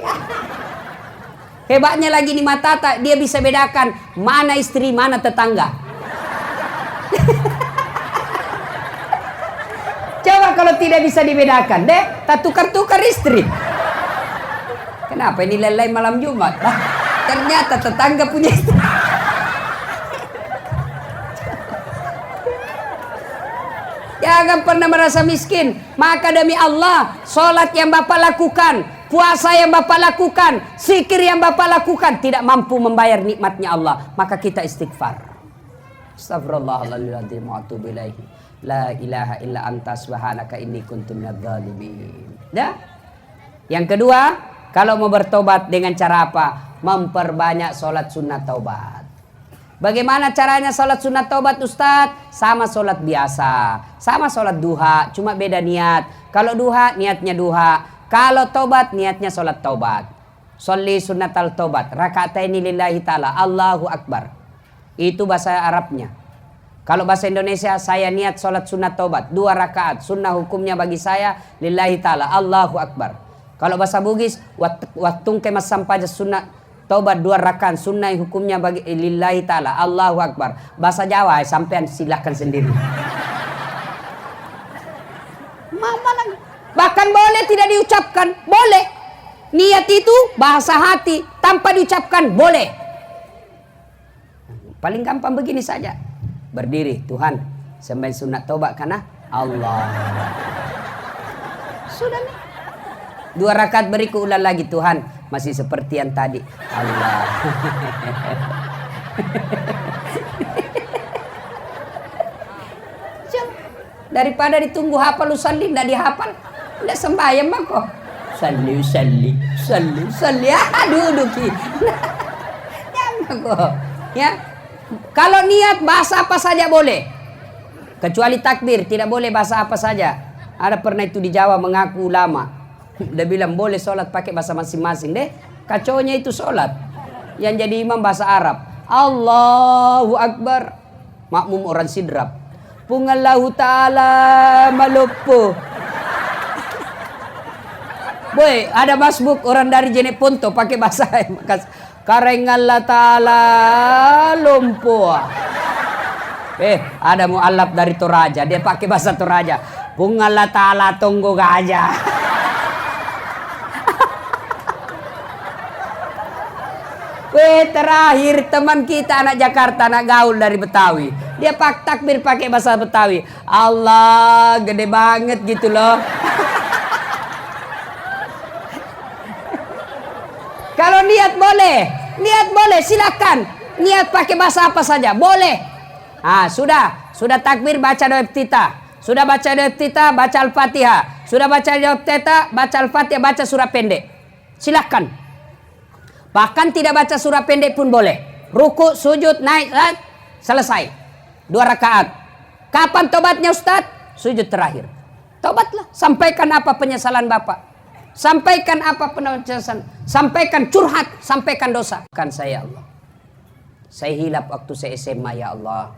Hebatnya lagi di mata, dia bisa bedakan mana istri, mana tetangga. Coba kalau tidak bisa dibedakan, tak tukar-tukar istri. Kenapa ini lelai malam Jumat? Ternyata tetangga punya istri. Jangan pernah merasa miskin. Maka demi Allah, sholat yang Bapak lakukan, puasa yang Bapak lakukan, zikir yang Bapak lakukan tidak mampu membayar nikmatnya Allah. Maka kita istighfar. Astagfirullahaladzim wa atubu ilaihi. La ilaha illa anta subhanaka inni kuntu minadz dzalimin. Yang kedua, kalau mau bertobat dengan cara apa? Memperbanyak sholat sunat taubat. Bagaimana caranya sholat sunat taubat, Ustadz? Sama sholat biasa, sama sholat duha, cuma beda niat. Kalau duha niatnya duha, kalau taubat niatnya sholat taubat. Sholli sunnatal taubat, raka'ataini lillahi ta'ala, Allahu Akbar. Itu bahasa Arabnya. Kalau bahasa Indonesia, saya niat sholat sunat taubat 2 rakaat, sunnah hukumnya bagi saya lillahi ta'ala, Allahu Akbar. Kalau bahasa Bugis, watung kemas sampaja sunat taubat 2 rakaat, sunnah hukumnya bagi lillahi ta'ala, Allahu Akbar. Bahasa Jawa sampean silahkan sendiri. Bahkan boleh tidak diucapkan, boleh. Niat itu bahasa hati tanpa diucapkan, boleh. Paling gampang begini saja. Berdiri, Tuhan, sembahyang sunat taubat karena Allah. Sudah nih. 2 rakaat berikut ulang lagi, Tuhan, masih seperti yang tadi. Allah. Daripada ditunggu hafal lu salli, tidak dihafal, tidak sembahyang mah kok. Salli, salli, salli, salli. Duduk. Jangan kok. Ya. Kalau niat bahasa apa saja boleh. Kecuali takbir, tidak boleh bahasa apa saja. Ada pernah itu di Jawa mengaku ulama. Dia bilang boleh sholat pakai bahasa masing-masing. Kacaunya itu sholat. Yang jadi imam bahasa Arab. Allahu Akbar. Makmum orang sidrap. Pungallahu ta'ala malupu. Boy, ada masbuk orang dari Jenek Ponto pakai bahasa Kareng Allah Ta'ala lumpuh. Ada mu'alaf dari Toraja. Dia pakai bahasa Toraja. Bung Allah Ta'ala tunggu gajah. Terakhir teman kita anak Jakarta, anak gaul dari Betawi. Dia takbir pakai bahasa Betawi. Allah, gede banget gitu loh. Kalau niat boleh, silakan. Niat pakai bahasa apa saja, boleh. Sudah takbir baca doa iftitah. Sudah baca doa iftitah, baca Al-Fatihah. Sudah baca doa iftitah, baca Al-Fatihah, baca surah pendek. Silakan. Bahkan tidak baca surah pendek pun boleh. Ruku, sujud, naik, selesai. 2 rakaat. Kapan tobatnya Ustaz? Sujud terakhir. Tobatlah. Sampaikan apa penyesalan Bapak. Sampaikan apa penyesalan. Sampaikan curhat. Sampaikan dosa. Kan saya Allah. Saya hilap waktu saya SMA ya Allah.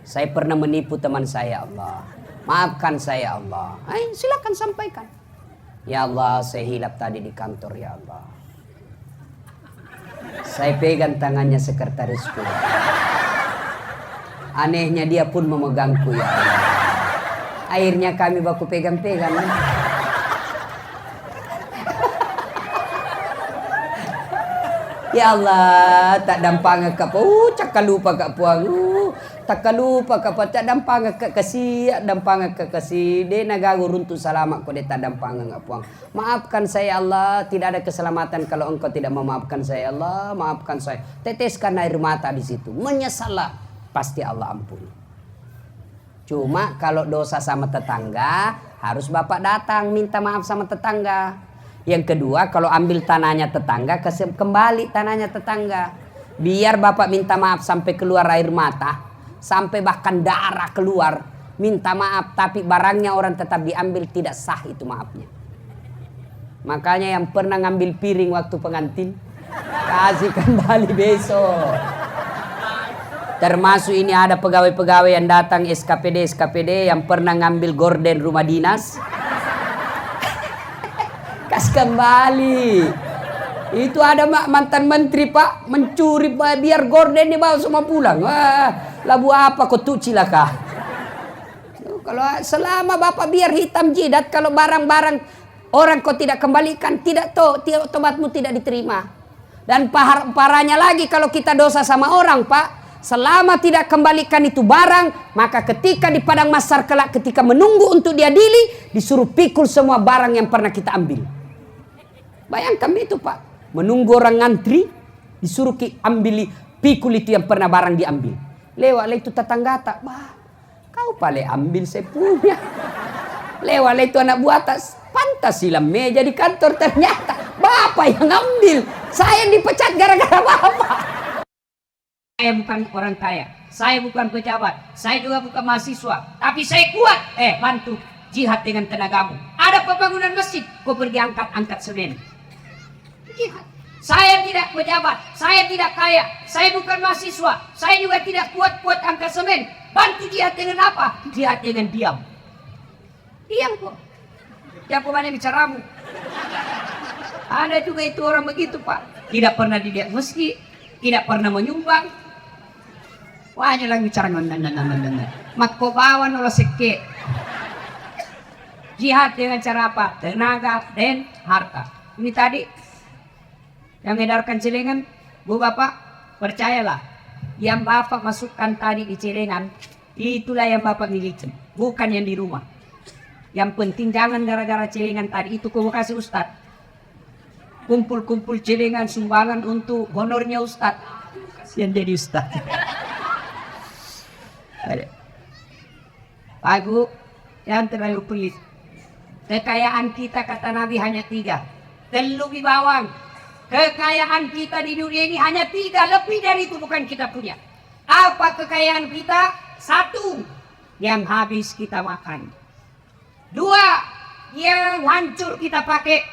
Saya pernah menipu teman saya Allah. Maafkan saya Allah. Silakan sampaikan. Ya Allah, saya hilap tadi di kantor ya Allah. Saya pegang tangannya sekretarisku. Anehnya dia pun memegangku ya Allah. Akhirnya kami baku pegang-pegang. Ya Allah, tak dampang ke apa? Cakap lupa ke puang. Tak lupa ke apa? Tak dampang ke kasih, dampang ke kasih. Dia nagagu runtuh selamat kau dia tak dampang ke puang. Maafkan saya Allah, tidak ada keselamatan kalau engkau tidak memaafkan saya Allah. Maafkan saya. Teteskan air mata di situ. Menyesallah, pasti Allah ampuni. Cuma kalau dosa sama tetangga, harus Bapak datang minta maaf sama tetangga. Yang kedua, kalau ambil tanahnya tetangga, kembali tanahnya tetangga. Biar Bapak minta maaf sampai keluar air mata, sampai bahkan darah keluar, minta maaf, tapi barangnya orang tetap diambil, tidak sah itu maafnya. Makanya yang pernah ngambil piring waktu pengantin, kasih kembali besok. Termasuk ini ada pegawai-pegawai yang datang SKPD yang pernah ngambil gorden rumah dinas. Kas kembali. Itu ada mantan menteri Pak mencuri biar gorden dibawa semua pulang. Labu apa kau tuh cilaka? Kalau selama Bapak biar hitam jidat, kalau barang-barang orang kau tidak kembalikan, tidak tobatmu tidak diterima. Dan parahnya lagi kalau kita dosa sama orang Pak, selama tidak kembalikan itu barang, maka ketika di padang mahsyar kelak ketika menunggu untuk diadili, disuruh pikul semua barang yang pernah kita ambil. Bayangkan itu Pak, menunggu orang ngantri, disuruh ambil pikul itu yang pernah barang diambil. Lewat itu tetangga tak, kau paling ambil saya punya. Lewat itu anak buah atas, pantas silam meja di kantor, ternyata Bapak yang ambil. Saya yang dipecat gara-gara Bapak. Saya bukan orang kaya, saya bukan pejabat, saya juga bukan mahasiswa, tapi saya kuat. Bantu jihad dengan tenagamu. Ada pembangunan masjid, kau pergi angkat semen. Jihad. Saya tidak pejabat, saya tidak kaya, saya bukan mahasiswa, saya juga tidak kuat angkat semen. Bantu jihad dengan apa? Jihad dengan diam. Diam kok. Siapa mana bicaramu? Ada juga itu orang begitu Pak. Tidak pernah dilihat meski, tidak pernah menyumbang. Wahnya lang bicara mak ko bawan olah seke. Jihad dengan cara apa? Tenaga dan harta. Ini tadi yang edarkan celengan, Bu Bapak, percayalah, yang Bapak masukkan tadi di celengan, itulah yang Bapak miliki, bukan yang di rumah. Yang penting jangan gara-gara celengan tadi itu kau kasih Ustaz. Kumpul-kumpul celengan sumbangan untuk honornya Ustaz. Yang jadi Ustaz. Pak Bu, yang terlalu pelit. Kekayaan kita kata Nabi hanya 3. Terlebih bawang. Kekayaan kita di dunia ini hanya 3. Lebih dari itu bukan kita punya. Apa kekayaan kita? 1, yang habis kita makan. 2, yang hancur kita pakai.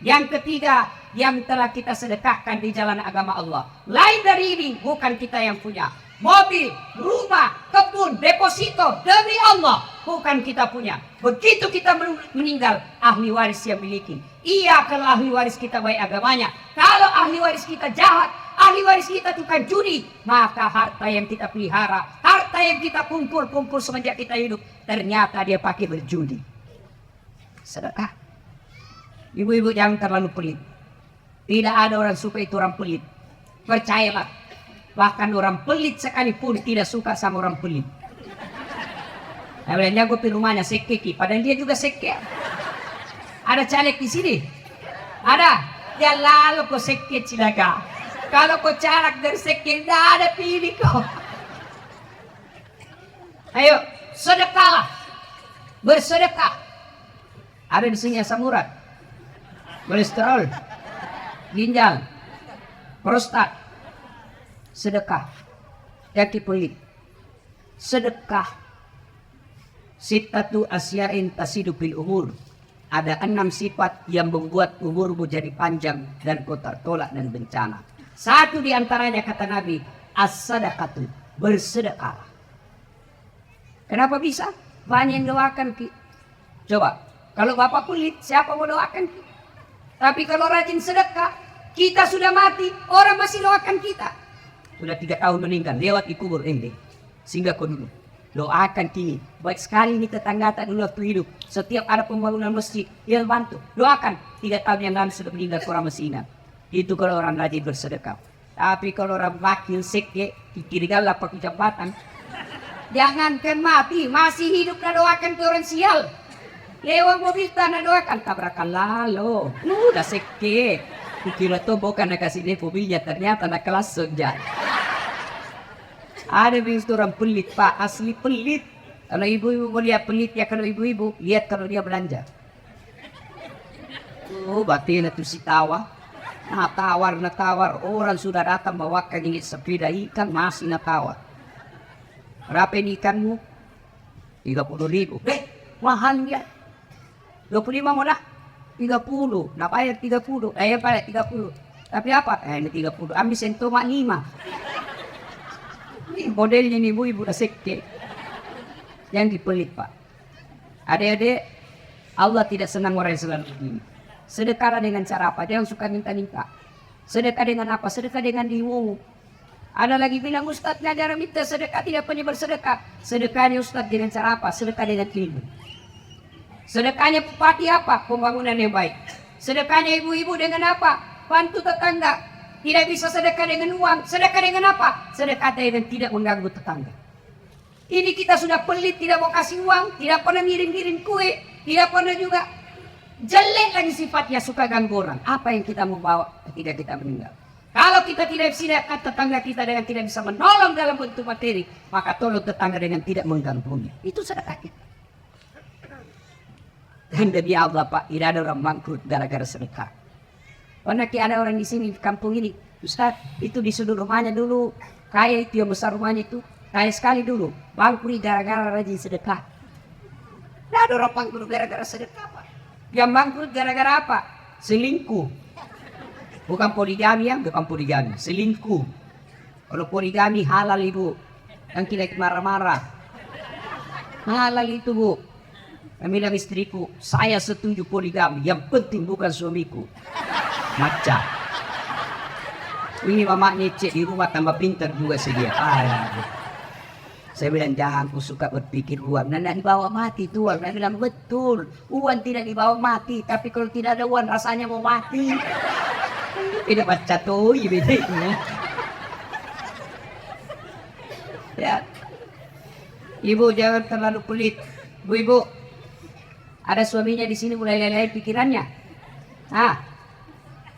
Yang ketiga, yang telah kita sedekahkan di jalan agama Allah. Lain dari ini bukan kita yang punya. Mobil, rumah, kebun, deposito demi Allah bukan kita punya. Begitu kita meninggal, ahli waris yang miliki. Iya kalau ahli waris kita baik agamanya. Kalau ahli waris kita jahat, ahli waris kita tukang judi, maka harta yang kita pelihara, harta yang kita kumpul semenjak kita hidup, ternyata dia pakai berjudi. Sedekah. Ibu-ibu jangan terlalu pelit. Tidak ada orang suka itu orang pelit. Percayalah, bahkan orang pelit sekalipun tidak suka sama orang pelit. Nah, bilangnya gue pergi rumahnya sekeki, padahal dia juga seke. Ada caleg di sini? Ada? Dia lalu kau seke cilaga. Kalau kau caleg dari seke, tidak ada pilih kau. Ayo, sedekahlah. Bersedekah. Ada di sini asam urat, kolesterol, ginjal, prostat. Sedekah. Yang pelit. Sedekah. Sittatu asya'in tasidu fil umur. Ada 6 sifat yang membuat umurmu jadi panjang dan kau tertolak dan bencana. Satu di antaranya kata Nabi, as-sadaqatu, bersedekah. Kenapa bisa? Banyak yang doakan ki. Coba, kalau bapak kulit, siapa mau doakan ki? Tapi kalau rajin sedekah, kita sudah mati, orang masih doakan kita. Sudah 3 tahun meninggal, lewat di kubur ende. Sehingga kau dulu doakan kini. Baik sekali ini tetangga tak dulu waktu hidup. Setiap ada pembangunan masjid, dia bantu. Doakan. 3 tahun yang lalu sudah meninggal orang masih ingat. Itu kalau orang rajin bersedekah. Tapi kalau orang wakil sekte, dikirikan lah pakai jabatan. Jangankan mati, masih hidup nak doakan ke orang sial. Lewat mobil tanah doakan, tabrakan lalu. Udah sekte. Kira tuh bukan nak kasih dia mobilnya, ternyata nak kelas senja. Ada begitu orang pelit pak, asli pelit. Kalau ibu-ibu mau lihat pelit ya, kalau ibu-ibu lihat kalau dia belanja. Oh batin itu si tawa. Nah tawar orang sudah datang bawakan ini sepeda ikan masih natawar. Berapa ini ikanmu? 30.000. Mahal ya. 25 mau dah. 30. Nak bayar 30. Bayar 30. Tapi apa? Ini 30. Ambil sentuh 5. Modelnya ini ibu-ibu udah sekte. Yang dipelit pak. Adik-adik, Allah tidak senang orang yang selalu begini. Sedekah dengan cara apa? Jangan suka minta-minta. Sedekah dengan apa? Sedekah dengan diwu. Ada lagi bilang Ustaz ngajar minta sedekah, tidak punya bersedekah. Sedekahnya Ustaz dengan cara apa? Sedekah dengan ilmu. Sedekahnya bupati apa? Pembangunan yang baik. Sedekahnya ibu-ibu dengan apa? Bantu tetangga. Tidak bisa sedekah dengan uang. Sedekah dengan apa? Sedekah dengan tidak mengganggu tetangga. Ini kita sudah pelit, tidak mau kasih uang, tidak pernah ngirim-ngirim kue, tidak pernah juga jelek lagi sifatnya, suka ganggu orang. Apa yang kita mau bawa ketika kita meninggal? Kalau kita tidak bisa tetangga kita dengan tidak bisa menolong dalam bentuk materi, maka tolong tetangga dengan tidak mengganggunya. Itu sedekah kita. Dan demi Allah Pak, tidak ada orang bangkrut gara-gara sedekah. Pernah ada orang di sini, di kampung ini, Ustaz, itu di sudut rumahnya dulu, kaya itu yang besar rumahnya itu, kaya sekali dulu, bangkrut gara-gara rajin sedekah. Tidak ada orang bangkrut gara-gara sedekah Pak. Yang bangkrut gara-gara apa? Selingkuh. Bukan poligami ya, bukan poligami, selingkuh. Kalau poligami halal ibu, yang tidak marah-marah. Halal itu bu. Kami bilang istriku, saya setuju poligami, yang penting bukan suamiku. Maca. Ini mamanya cek di rumah tambah pintar juga sih dia. Saya bilang jangan, aku suka berpikir uang. Nggak dibawa mati tuan. Saya bilang betul, uang tidak dibawa mati. Tapi kalau tidak ada uang rasanya mau mati. Tidak baca tuh, bedanya. Ya, ibu jangan terlalu pelit. Ibu, ada suaminya di sini mulai lelai pikirannya.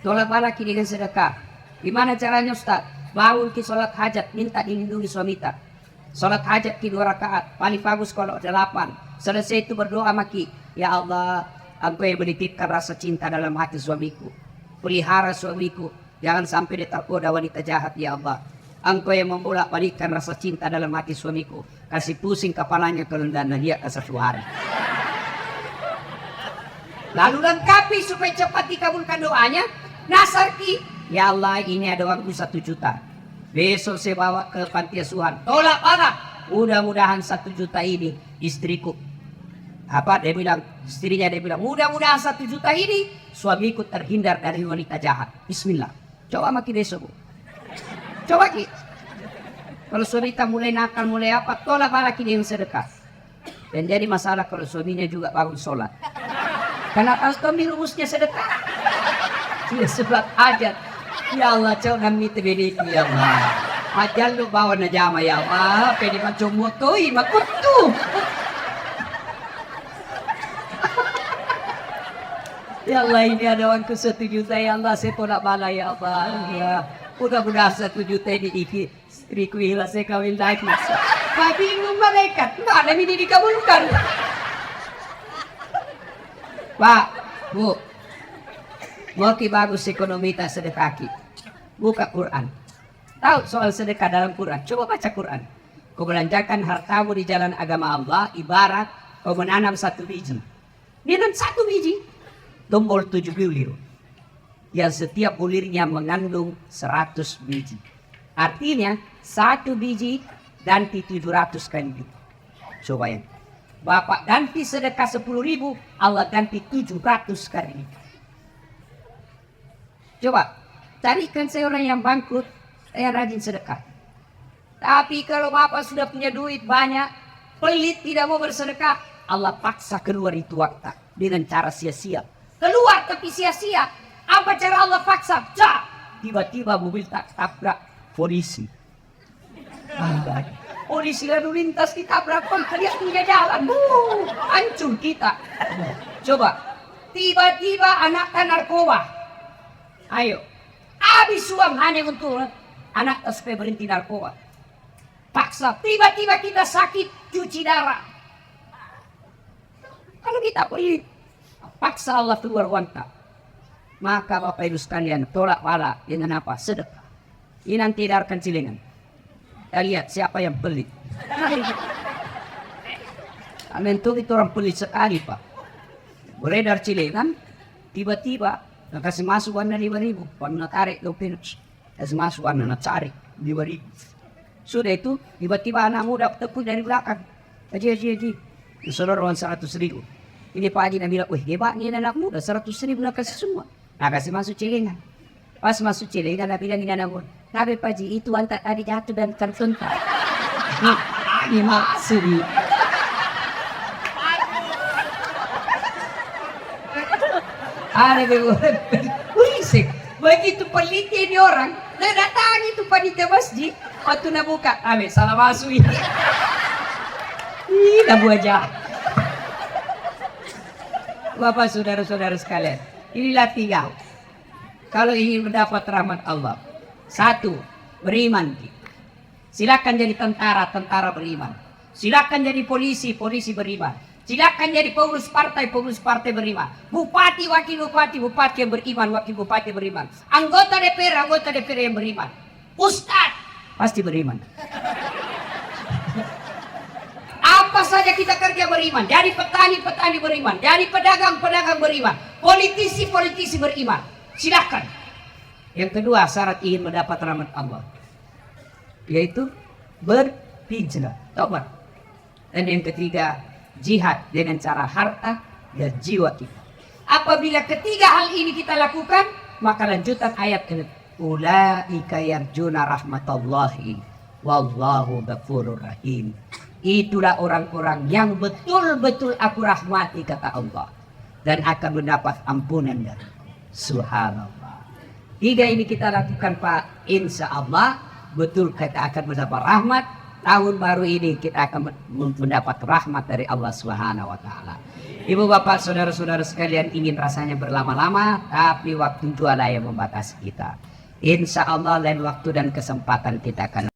Tolak bala dengan sedekah. Gimana caranya Ustaz? Bangun ki sholat hajat, minta dilindungi suami tak. Sholat hajat ki 2 rakaat, paling bagus kalau 8. Selesai itu berdoa maki, ya Allah, Engkau yang menitipkan rasa cinta dalam hati suamiku. Pelihara suamiku, jangan sampai dia tergoda wanita jahat ya Allah. Engkau yang membolak-balikkan rasa cinta dalam hati suamiku. Kasih pusing kepalanya kalau dan dia ke satu hari. Lalu lengkapi supaya cepat dikabulkan doanya. Nasarki, ya Allah ini ada uangku 1 juta. Besok saya bawa ke panti asuhan. Tolak parah. Mudah-mudahan 1 juta ini istriku. Apa dia bilang? Istrinya dia bilang, mudah-mudahan 1 juta ini suamiku terhindar dari wanita jahat. Bismillah. Coba maki besok. Coba ki. Kalau suami kita mulai nakal, mulai apa, tolak parah kini yang sedekah. Dan jadi masalah kalau suaminya juga bangun sholat. Karena suami rumusnya sedekah. Tidak sebab hajat. Ya Allah, jangan miti bini ya Allah. Ajal lu bawa na jama ya Allah. Pwede macumutoy, makutu. Ya Allah, ini ada uangku 1 juta ya Allah. Saya tolak bala ya Allah. Ya. Mudah-mudahan 1 juta ini istriku hilang saya kawin lagi. Tapi bingung malaikat. Mana ini dikabulkan? Pak, Bu. Moki bagus ekonomi tak sedekah. Buka Quran. Tahu soal sedekah dalam Quran? Coba baca Quran. Kau belanjakan hartamu di jalan agama Allah ibarat kau menanam 1 biji. Dengan 1 biji tombol 7 bulir. Yang setiap bulirnya mengandung 100 biji. Artinya 1 biji ganti 700 kali itu. Coba ya. Bapak ganti sedekah 10.000, Allah ganti 700 kali itu. Coba, carikan saya orang yang bangkrut, saya rajin sedekah. Tapi kalau Bapak sudah punya duit banyak, pelit tidak mau bersedekah, Allah paksa keluar itu waktu dengan cara sia-sia. Keluar tapi sia-sia. Apa cara Allah paksa? Cak! Tiba-tiba mobil tabrak polisi. Polisi lalu lintas ditabrak, kalian punya jalan. Hancur kita. Coba, tiba-tiba anak narkoba. Ayo, habis uang hanya untuk anak supaya berhenti narkoba. Paksa, tiba-tiba kita sakit, cuci darah. Kalau kita pelit, paksa Allah keluar wanita. Maka Bapak Ibu sekalian tolak bala dengan apa? Sedekah. Ini nanti edarkan cilengan. Kita lihat siapa yang pelit. Amin tuh itu orang pelit sekali Pak. Beredar cilengan, tiba-tiba kasih masuk warna 5.000. Warna tarik lupinus. Kasih masuk warna tarik 5.000. Sudah itu tiba-tiba anak muda tepuk dari belakang. Haji. Saudara 100.000. Ini Pak Haji bilang, wih hebat ini anak muda 100.000 nak kasih semua. Nah kasih masuk celengan. Pas masuk celengan nak bilang ini anak muda. Tapi Pak Haji itu antar tadi jatuh dan tersentak. Ini maksud. Ada berisik. Begitu peliti ini orang. Nah datang itu panitia masjid. Waktu nak buka. Amin salah masuk ini. Ih dah buat jahat. Bapak saudara-saudara sekalian, inilah 3. Kalau ingin mendapat rahmat Allah, 1, beriman. Silakan jadi tentara beriman. Silakan jadi polisi beriman. Silakan jadi pengurus partai beriman. Bupati yang beriman, wakil bupati beriman. Anggota DPR yang beriman. Ustadz pasti beriman. Apa saja kita kerja beriman. Jadi petani beriman. Jadi pedagang beriman. Politisi beriman. Silakan. Yang kedua syarat ingin mendapat rahmat Allah, yaitu berhijrah, taubat. Dan yang ketiga jihad dengan cara harta dan jiwa kita. Apabila ketiga hal ini kita lakukan, maka lanjutan ayat ke ulaika yarjuna rahmatallahi wallahu ghafurur rahim. Itulah orang-orang yang betul-betul aku rahmati kata Allah dan akan mendapat ampunan dari subhanallah. 3 ini kita lakukan Pak, insya Allah betul kita akan mendapat rahmat. Tahun baru ini kita akan mendapat rahmat dari Allah Subhanahu wa taala. Ibu bapak saudara-saudara sekalian, ingin rasanya berlama-lama, tapi waktu itu adalah yang membatasi kita. Insya Allah lain waktu dan kesempatan kita akan